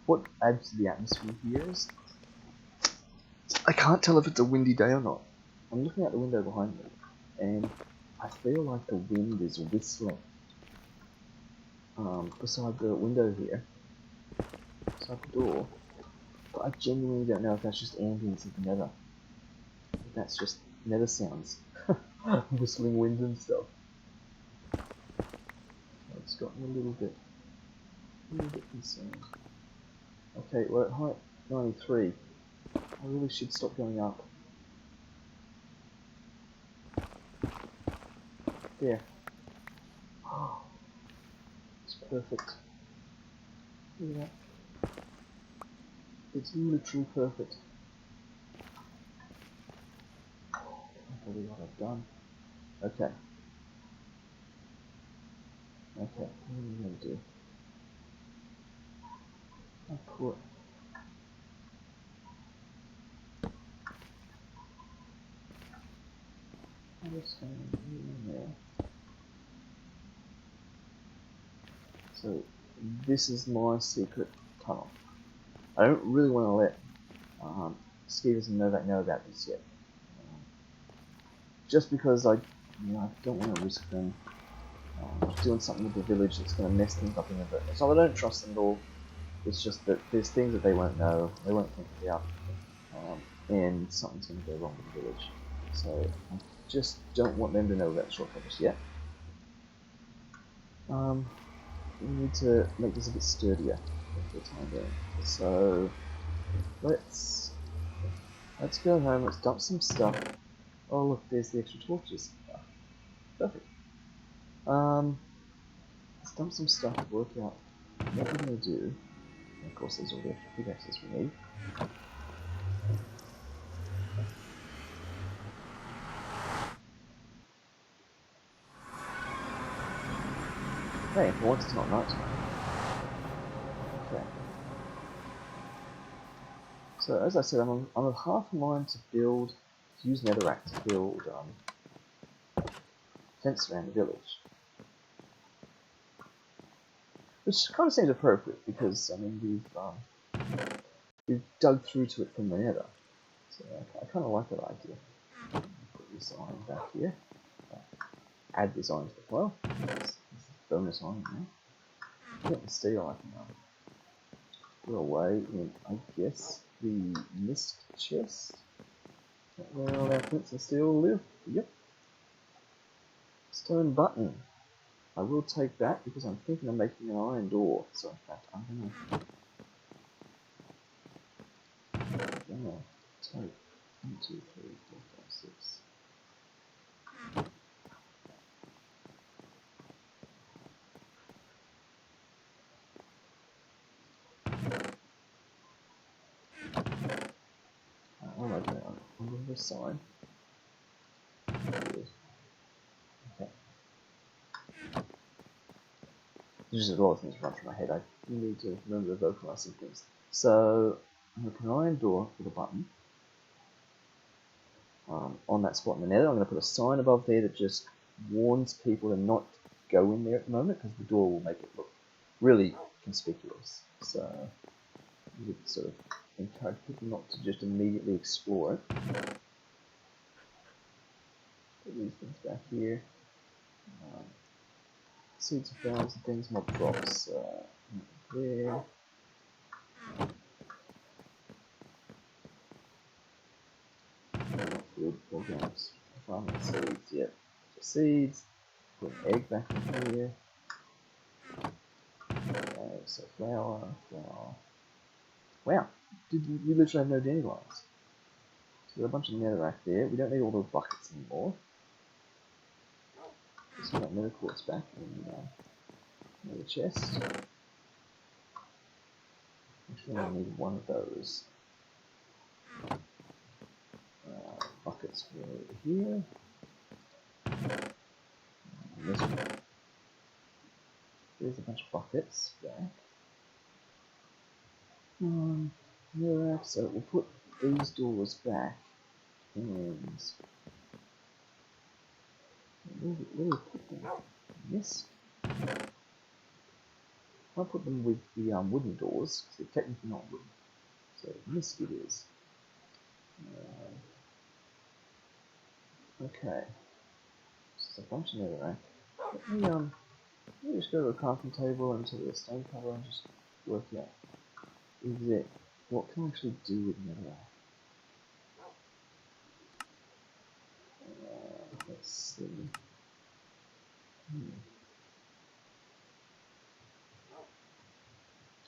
What adds to the atmosphere here is I can't tell if it's a windy day or not. I'm looking out the window behind me and I feel like the wind is whistling beside the window here, beside the door, but I genuinely don't know if that's just ambience of the nether. If that's just nether sounds. Whistling wind and stuff. It's got me a little bit concerned. Okay, we're at height 93. I really should stop going up. There. Oh, it's perfect. Look at that. It's literally perfect. I can't believe what I've done. Okay. Okay, what are we going to do? I'll put... I'm just going in there. So, this is my secret tunnel. I don't really want to let Skeeters and Novak know about this yet. Just because I don't want to risk them doing something with the village that's going to mess things up in the village. So I don't trust them at all. It's just that there's things that they won't know, they won't think about, and something's going to go wrong with the village. So I just don't want them to know about the shortcut just yet. We need to make this a bit sturdier for the time being. So let's go home. Let's dump some stuff. Oh look, there's the extra torches. Perfect. Let's dump some stuff and work out what we're going to do. And of course, there's all the extra pickaxes we need. Hey, for once it's not night time. Okay. So as I said, I'm of half a mind to use netherrack to build fence around the village. Which kind of seems appropriate because I mean we've dug through to it from the nether. So I kind of like that idea. Put this iron back here. Add this iron to the pile. This bonus iron now. Get the steel I can put away in, I guess, the mist chest. Where all our flints and steel live. Yep. Stone button. I will take that because I'm thinking of making an iron door. So in fact, I'm gonna take 1, 2, 3, 4, 5, 6. Alright, now I'm going to sign. Okay. There's just a lot of things run through my head. I need to remember to vocalize some things. So I'm going to put an iron door with a button on that spot in the nether. I'm going to put a sign above there that just warns people to not go in there at the moment because the door will make it look really conspicuous. So you would sort of encourage people not to just immediately explore it. Put these things back here. Seeds of flowers and things, mob drops there. Not good, organics, farming seeds, yep. So seeds, put an egg back in here. Okay, so flour. Wow, we literally have no dandelions. So we've got a bunch of netherrack there. We don't need all the buckets anymore. Just got nether quartz back in the chest. Actually, I need one of those buckets over here. There's a bunch of buckets back. Netherrack, so we'll put these doors back, and where do we put them? Yes. I'll put them with the wooden doors, because they're technically not wooden. So this it is. Okay. Just a bunch of netherrack. Let me just go to a crafting table and to the stone cover and just work out what can I actually do with netherrack. Let's see.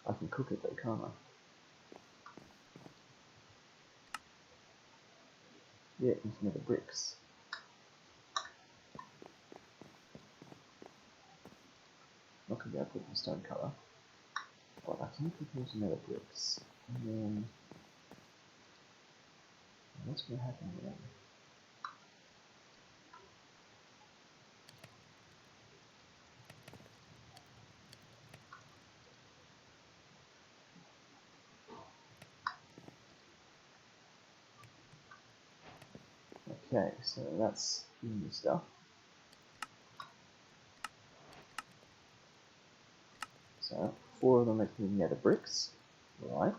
I can cook it though, can't I? Yeah, into nether bricks. Not gonna be able to put in stone colour, but I can cook into nether bricks. And then what's gonna happen then? Okay, so that's in the stuff. So 4 of them make me nether bricks, right?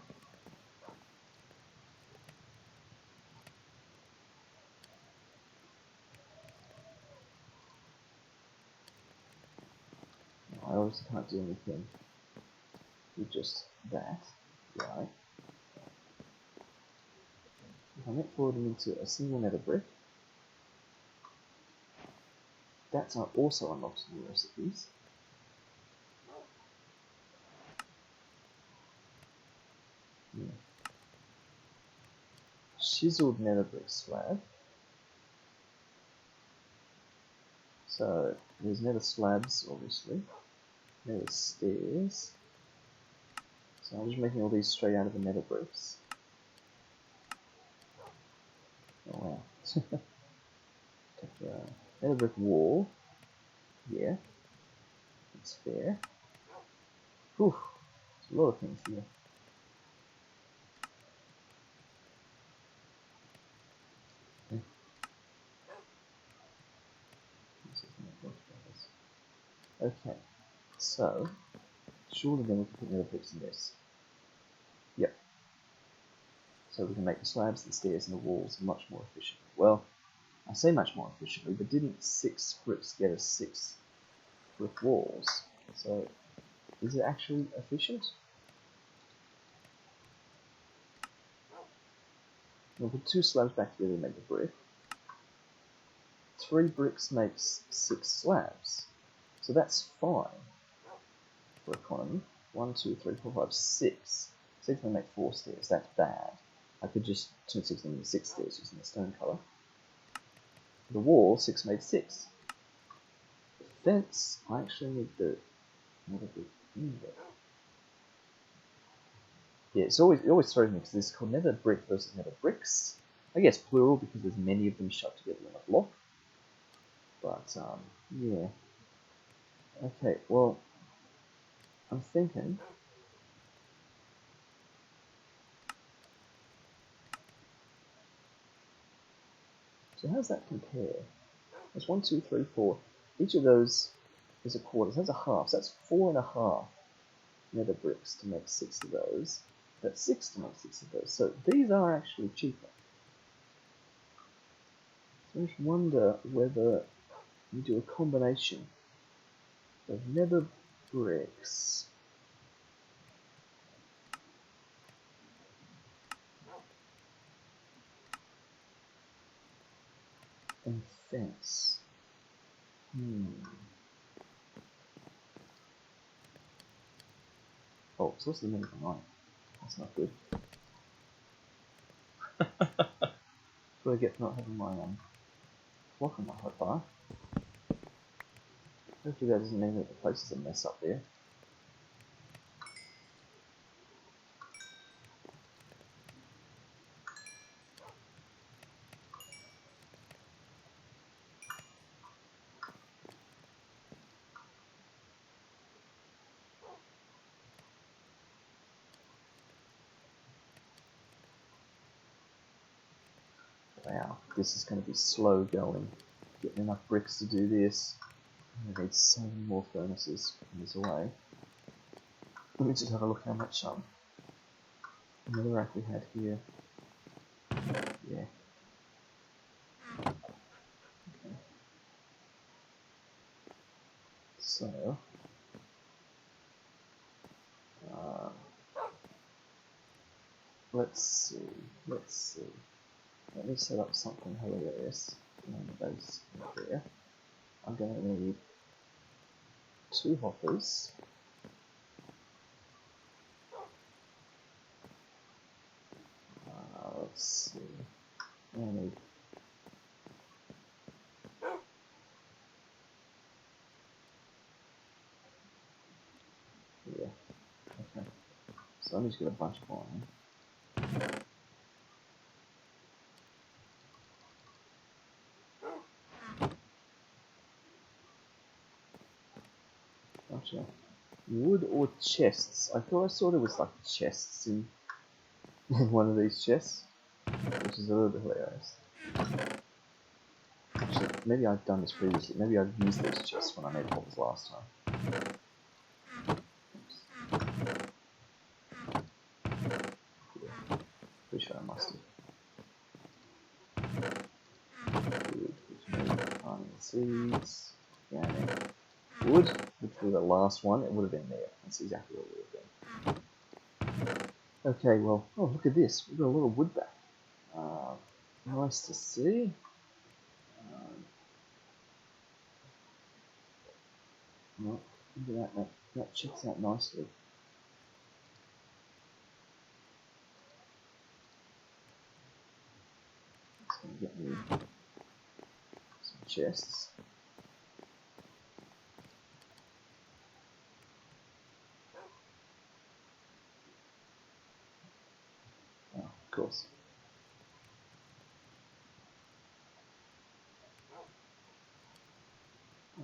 I obviously can't do anything with just that, right? If I make 4 of them into a single nether brick, that's also unlocks new recipes. Yeah. Chiseled nether brick slab. So there's nether slabs, obviously. Nether stairs. So I'm just making all these straight out of the nether bricks. Oh wow. Nether brick wall. Yeah. That's fair. Whew. There's a lot of things here. Okay. So surely then we can put nether bricks in this. Yep. so we can make the slabs, the stairs, and the walls much more efficient. Well, I say much more efficiently, but didn't 6 bricks get us 6 brick walls? So, is it actually efficient? We'll put 2 slabs back together to make the brick. 3 bricks makes 6 slabs. So that's fine for economy. 1, 2, 3, 4, 5, 6. 6 will make 4 stairs. That's bad. I could just turn 6 into 6 stairs using the stone color. The wall, 6 made 6. The fence, I actually need the another big thing there. Yeah, it always throws me because this is called nether brick versus nether bricks. I guess plural because there's many of them shut together in a block. But yeah. Okay, well, I'm thinking. So how does that compare? There's 1, 2, 3, 4. Each of those is a quarter. So that's a half. So that's 4.5 nether bricks to make 6 of those. That's 6 to make 6 of those. So these are actually cheaper. So I just wonder whether you do a combination of nether bricks and fence. Oh, so what's the name of the night? That's not good. That's what I get for not having my clock on my hotbar. Hopefully that doesn't mean that the place is a mess up there. Wow, this is going to be slow going. Getting enough bricks to do this. I'm going to need so many more furnaces from this away. Let me just have a look how much another rack we had here. Yeah. Okay. So let's see. Let me set up something hilarious on the base there. I'm going to need 2 hoppers. Let's see. I need yeah. Okay. So I'm just get a bunch of iron. Gotcha. Wood or chests? I thought I saw there was like chests in one of these chests, which is a little bit hilarious. Actually, maybe I've done this previously. Maybe I've used those chests when I made hoppers last time. Yeah, pretty sure I must have. Good, planting seeds. Organic. Wood, which would be the last one, it would have been there. That's exactly what it would have been. Okay, well, oh look at this. We've got a lot of wood back. Nice to see. Well, look at that, that checks out nicely. It's going to get me some chests. Oh, of course.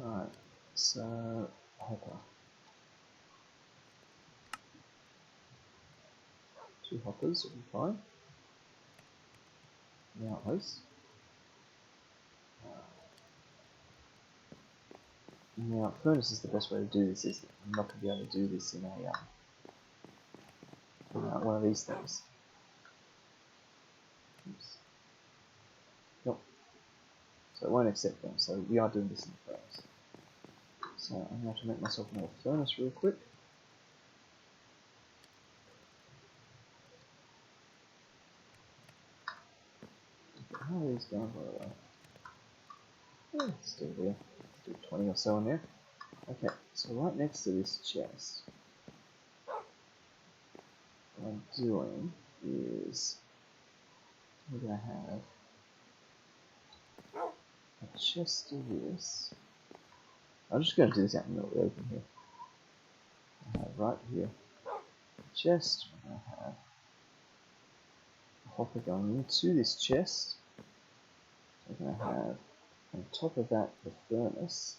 Alright, so hopper. 2 hoppers will be fine. The outhouse. Now, furnace is the best way to do this, is I'm not going to be able to do this in a one of these things. Oops. Nope. So it won't accept them, so we are doing this in the furnace. So I'm going to have to make myself another furnace real quick. How are these going, by the way? Oh, it's still there. Let's do 20 or so in there. Okay, so right next to this chest, what I'm doing is we're going to have a chest of this. I'm just going to do this out in the middle of the open here. I have right here a chest. We're going to have a hopper going into this chest. We're going to have on top of that the furnace.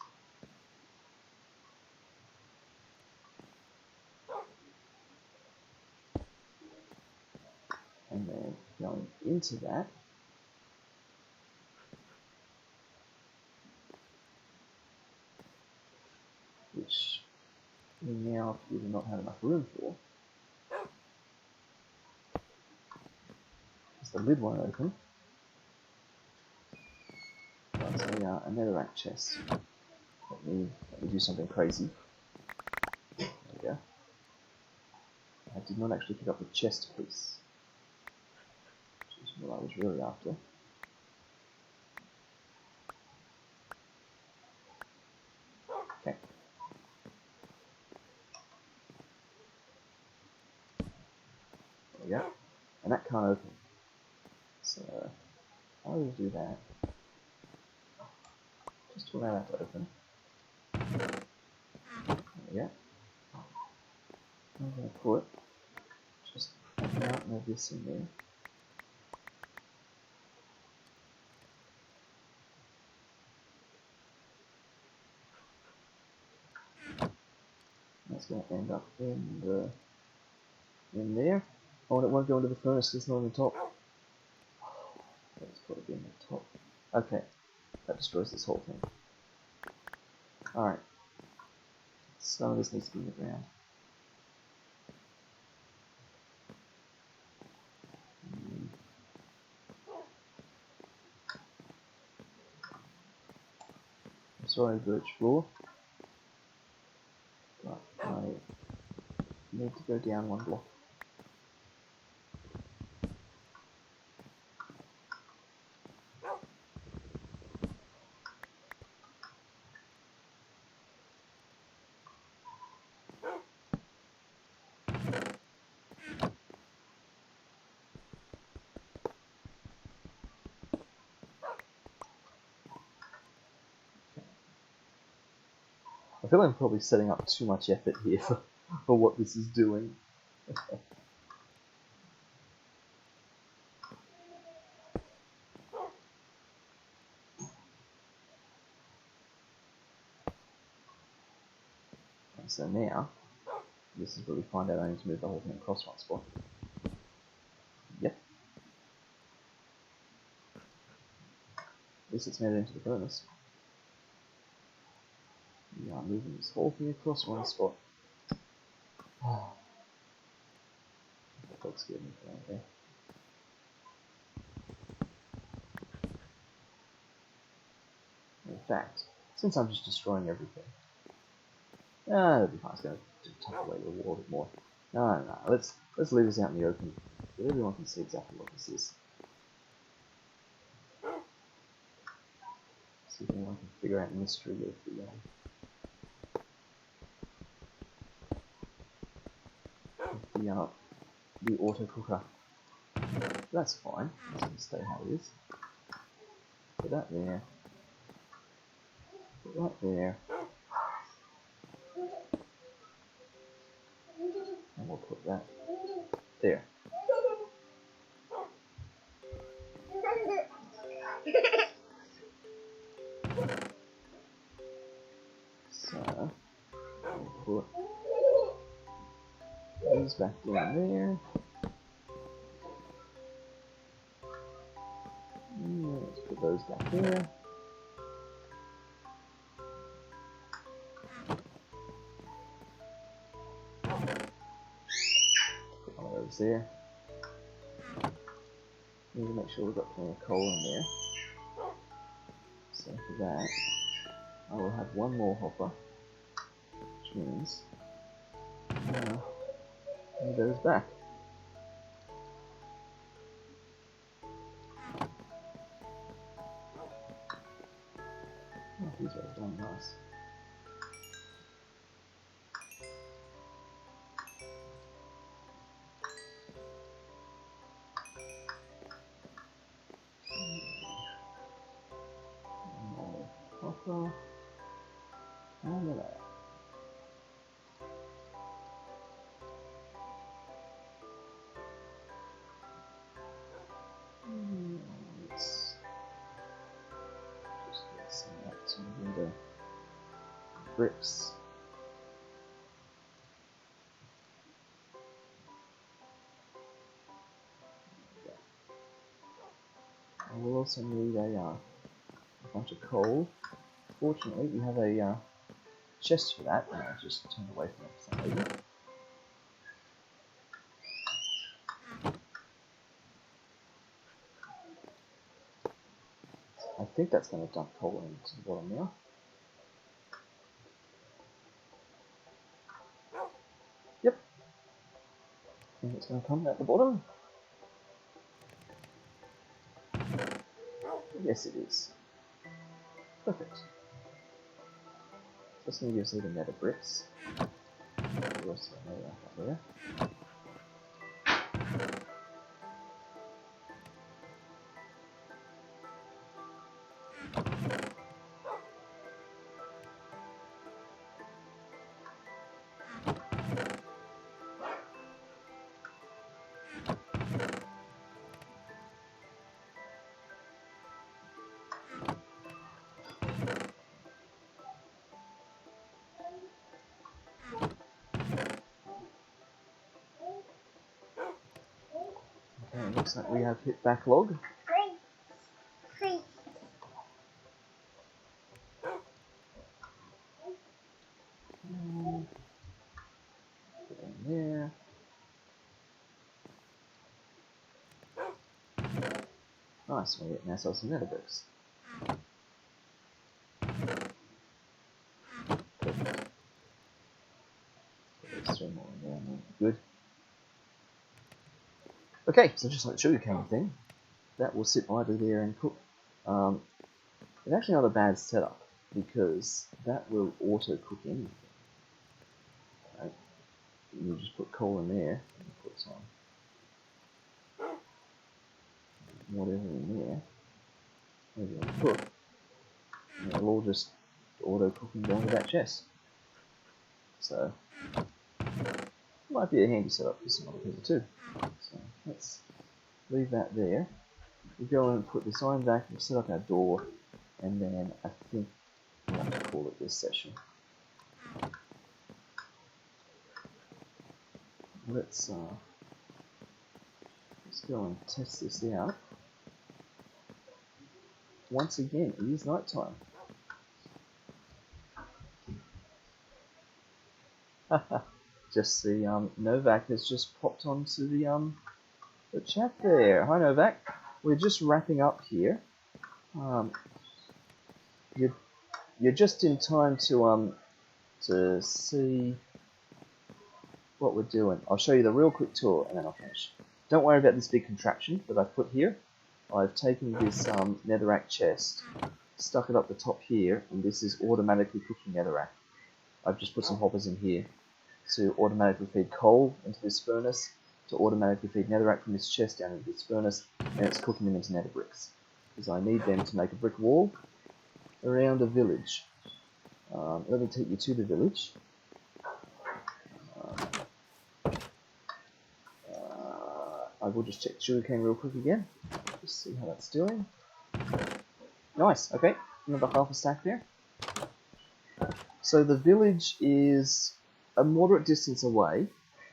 And then going into that, which we now appear to not have enough room for, because the lid won't open. That's a netherrack chest. Let me do something crazy. There we go. I did not actually pick up the chest piece, which is what I was really after. Okay. There we go. And that can't open. So I will do that. Just to allow that to open. There we go. I'm going to put just a mountain of this in there. That's going to end up in there. Oh, and it won't go into the furnace because it's not on the top. Let's put it in the top. Okay, that destroys this whole thing. Alright, some of this needs to be in the ground. I'm sorry, birch floor, but I need to go down one block. I feel like I'm probably setting up too much effort here for what this is doing. And so now, this is where we find out I need to move the whole thing across one spot. Yep. At least it's made it into the furnace. We are moving this whole thing across one spot. Oh. That dog scared me for that, okay. In fact, since I'm just destroying everything, that'll be fine. It's going to tuck away the wall a bit more. No. Let's leave this out in the open so everyone can see exactly what this is. See if anyone can figure out the mystery of the auto cooker. That's fine. It's going to stay how it is. Put that there. Put that there. And we'll put that there. So, we'll put these back down there. Let's put those back there. Put one of those there. We need to make sure we've got plenty of coal in there. So for that, I will have one more hopper, which means it goes back. Oh, these are done nice. Hopper. And look at that. Let's just get some of that turned into bricks. And we'll also need a bunch of coal. Fortunately, we have a chest for that, and I just turned away from it for some reason. I think that's going to dump coal into the bottom now. Yep. I think it's going to come at the bottom. Yes, it is. Perfect. That's going to give us even nether bricks. The rest of the nether up there. Okay, looks like we have hit backlog. Put it in there. Nice, we're getting ourselves some nether bricks. Perfect. There's 3 more in there. Good. Okay, so just like the sugarcane thing, that will sit idly there and cook. It's actually not a bad setup because that will auto cook anything. Right? You just put coal in there and put some whatever in there. Maybe on the cook, and it'll all just auto cook and go into that chest. So might be a handy setup for some other people too. So let's leave that there. We go and put this iron back, we'll set up our door, and then I think we'll have to call it this session. Let's go and test this out. Once again, it is night time. Just the Novak has just popped onto the chat there. Hi Novak. We're just wrapping up here. You're just in time to see what we're doing. I'll show you the real quick tour and then I'll finish. Don't worry about this big contraption that I've put here. I've taken this netherrack chest, stuck it up the top here, and this is automatically cooking netherrack. I've just put some hoppers in here to automatically feed coal into this furnace, to automatically feed netherrack from this chest down into this furnace, and it's cooking them into nether bricks. Because I need them to make a brick wall around a village. Let me take you to the village. I will just check sugarcane real quick again. Just see how that's doing. Nice, okay. Another half a stack there. So the village is a moderate distance away.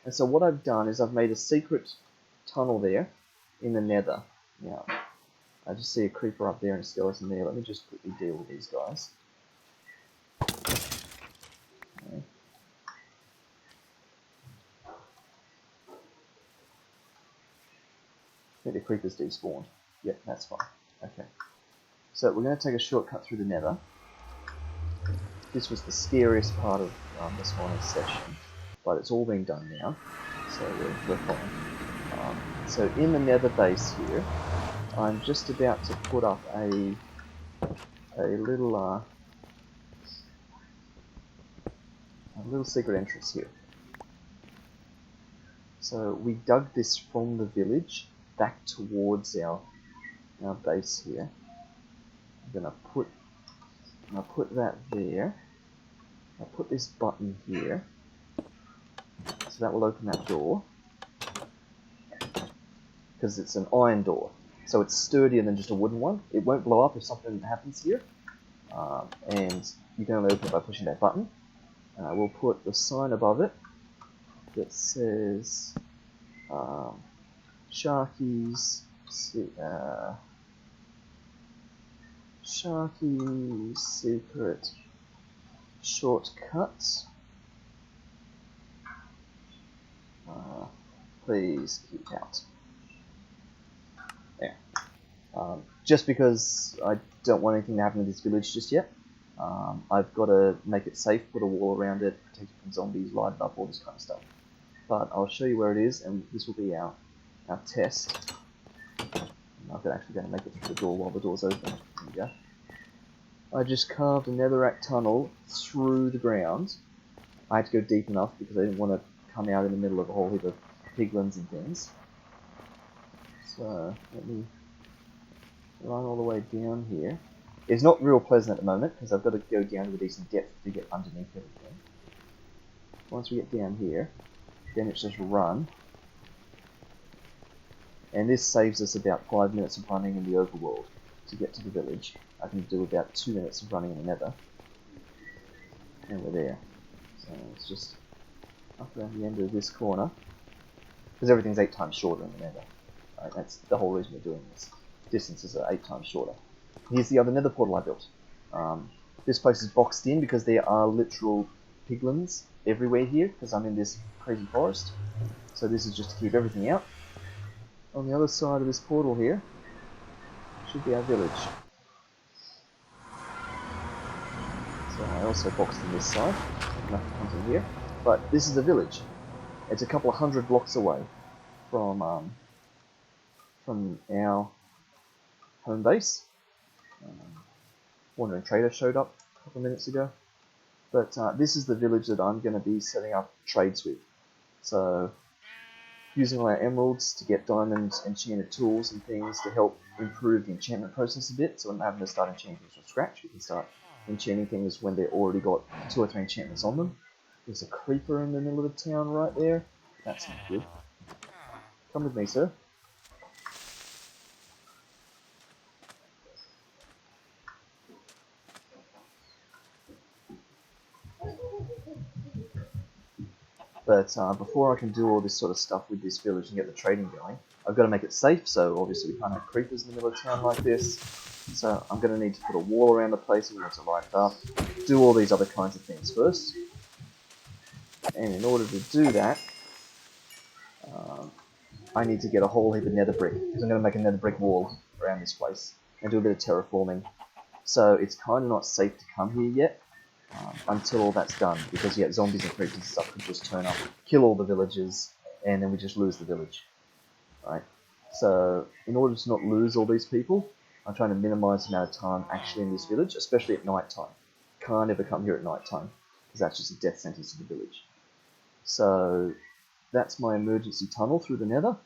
And so what I've done is I've made a secret tunnel there in the nether. Now, I just see a creeper up there and a skeleton there. Let me just quickly deal with these guys. Okay. think the creepers despawned. Yep, that's fine. Okay. So we're going to take a shortcut through the nether. This was the scariest part of this morning's session, but it's all been done now, so we're fine. So in the nether base here, I'm just about to put up a little secret entrance here. So we dug this from the village back towards our base here. I'm gonna put that there. I'll put this button here, so that will open that door, because it's an iron door, so it's sturdier than just a wooden one. It won't blow up if something happens here, and you can only open it by pushing that button. We'll put the sign above it that says Sharky's secret shortcut. Please keep out. Yeah. Just because I don't want anything to happen in this village just yet, I've got to make it safe, put a wall around it, protect it from zombies, light it up, all this kind of stuff. But I'll show you where it is, and this will be our test. I'm actually going to make it through the door while the door's open. There we go. I just carved a netherrack tunnel through the ground. I had to go deep enough because I didn't want to come out in the middle of a whole heap of piglins and things. So let me run all the way down here. It's not real pleasant at the moment because I've got to go down to a decent depth to get underneath everything. Once we get down here, then it's just run. And this saves us about 5 minutes of running in the overworld to get to the village. I can do about 2 minutes of running in the nether. And we're there. So it's just up around the end of this corner. Because everything's 8 times shorter in the nether. Right, that's the whole reason we're doing this. Distances are 8 times shorter. Here's the other nether portal I built. This place is boxed in because there are literal piglins everywhere here, because I'm in this crazy forest. So this is just to keep everything out. On the other side of this portal here should be our village. So I also boxed in this side, enough to come to here. But this is the village. It's a couple of 100 blocks away from our home base. Wandering Trader showed up a couple of minutes ago. But this is the village that I'm going to be setting up trades with. So, using all our emeralds to get diamonds, enchanted tools and things to help improve the enchantment process a bit. So we're not having to start enchanting things from scratch. We can start enchanting things when they've already got 2 or 3 enchantments on them. There's a creeper in the middle of the town right there. That's not good. Come with me, sir. But before I can do all this sort of stuff with this village and get the trading going, I've got to make it safe, so obviously we can't have creepers in the middle of town like this. So I'm going to need to put a wall around the place, we want to light it up, do all these other kinds of things first. And in order to do that, I need to get a whole heap of nether brick, because I'm going to make a nether brick wall around this place, and do a bit of terraforming. So it's kind of not safe to come here yet, until all that's done, because yeah, zombies and creepers and stuff could just turn up, kill all the villagers, and then we just lose the village. Right? So in order to not lose all these people, I'm trying to minimize the amount of time actually in this village, especially at night time. Can't ever come here at night time, because that's just a death sentence to the village. So that's my emergency tunnel through the nether.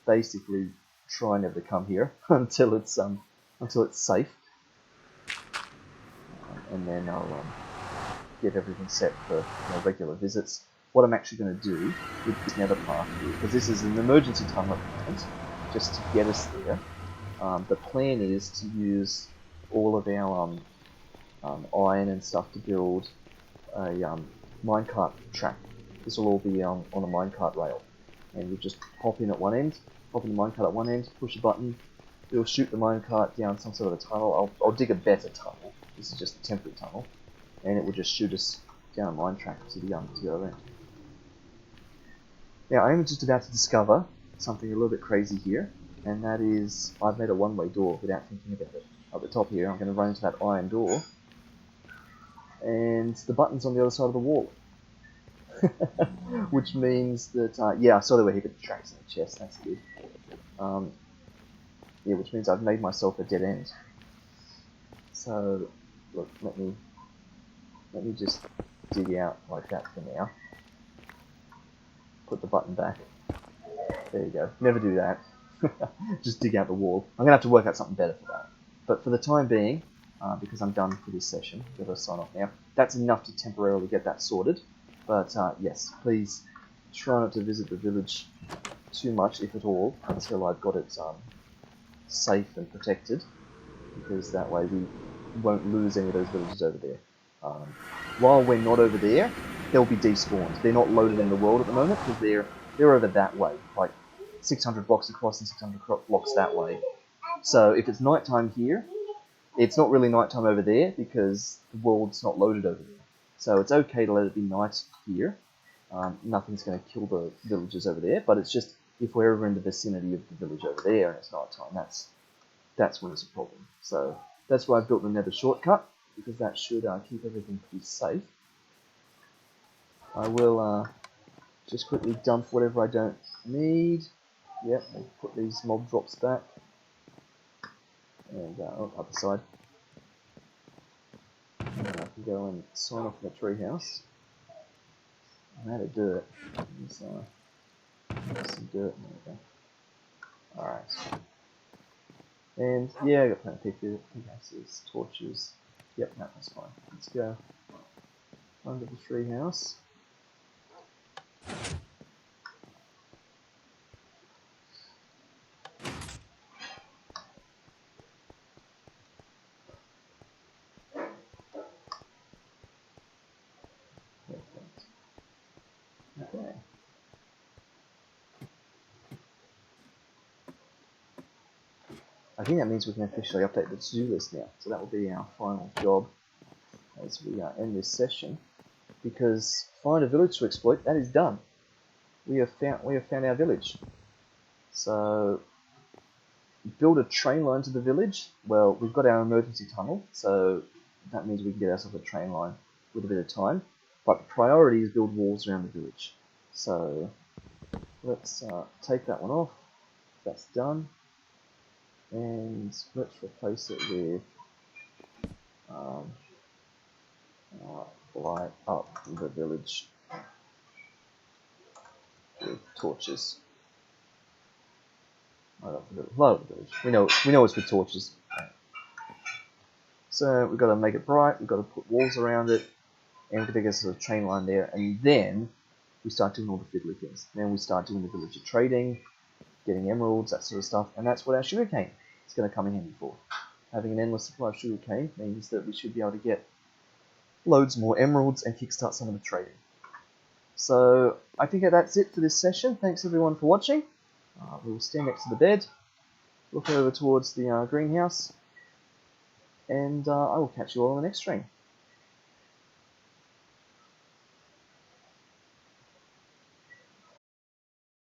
Basically, try never to come here until it's safe, and then I'll get everything set for regular visits. What I'm actually going to do with this nether path here, because this is an emergency tunnel at the moment, just to get us there. The plan is to use all of our iron and stuff to build a minecart track. This will all be on a minecart rail, and you just hop in at one end, hop in the minecart at one end, push a button, it'll shoot the minecart down some sort of a tunnel. I'll dig a better tunnel. This is just a temporary tunnel, and it will just shoot us down a mine track to the other end. Now I am just about to discover something a little bit crazy here, and that is I've made a one-way door without thinking about it. At the top here, I'm going to run into that iron door, and the button's on the other side of the wall. Which means that, yeah, I saw there were a heap of tracks in the chest, that's good. Yeah, which means I've made myself a dead end. So, look, let me just dig out like that for now. Put the button back. There you go. Never do that. Just dig out the wall. I'm going to have to work out something better for that. But for the time being, because I'm done for this session, I've got to sign off now, that's enough to temporarily get that sorted. But yes, please try not to visit the village too much, if at all, until I've got it safe and protected, because that way we won't lose any of those villages over there. While we're not over there, they'll be despawned. They're not loaded in the world at the moment, because they're over that way, like 600 blocks across and 600 blocks that way. So if it's nighttime here, it's not really nighttime over there, because the world's not loaded over there. So it's okay to let it be night here. Nothing's going to kill the villagers over there, but it's just if we're ever in the vicinity of the village over there and it's night time, that's when it's a problem. So that's why I've built the nether shortcut, because that should keep everything pretty safe. I will just quickly dump whatever I don't need. Yep, I'll put these mob drops back. And other side. And I can go and sign off in the treehouse. I'm out of dirt. There's some dirt. There we go. Alright. And yeah, I got plenty of pickaxes, torches. Yep, no, that's fine. Let's go under the treehouse. Perfect. Okay. I think that means we can officially update the to-do list now. So that will be our final job as we end this session. Because find a village to exploit, that is done. We have found our village. So build a train line to the village. Well, we've got our emergency tunnel, so that means we can get ourselves a train line with a bit of time. But the priority is build walls around the village. So let's take that one off. That's done. And let's replace it with light up the village with torches. Light up the village. We know it's with torches. So we've got to make it bright. We've got to put walls around it, and we're going to get a sort of train line there. And then we start doing all the fiddly things. Then we start doing the villager trading, getting emeralds, that sort of stuff, and that's what our sugarcane is going to come in handy for. Having an endless supply of sugarcane means that we should be able to get loads more emeralds and kickstart some of the trading. So I think that's it for this session. Thanks everyone for watching. We will stand next to the bed, looking over towards the greenhouse, and I will catch you all in the next stream.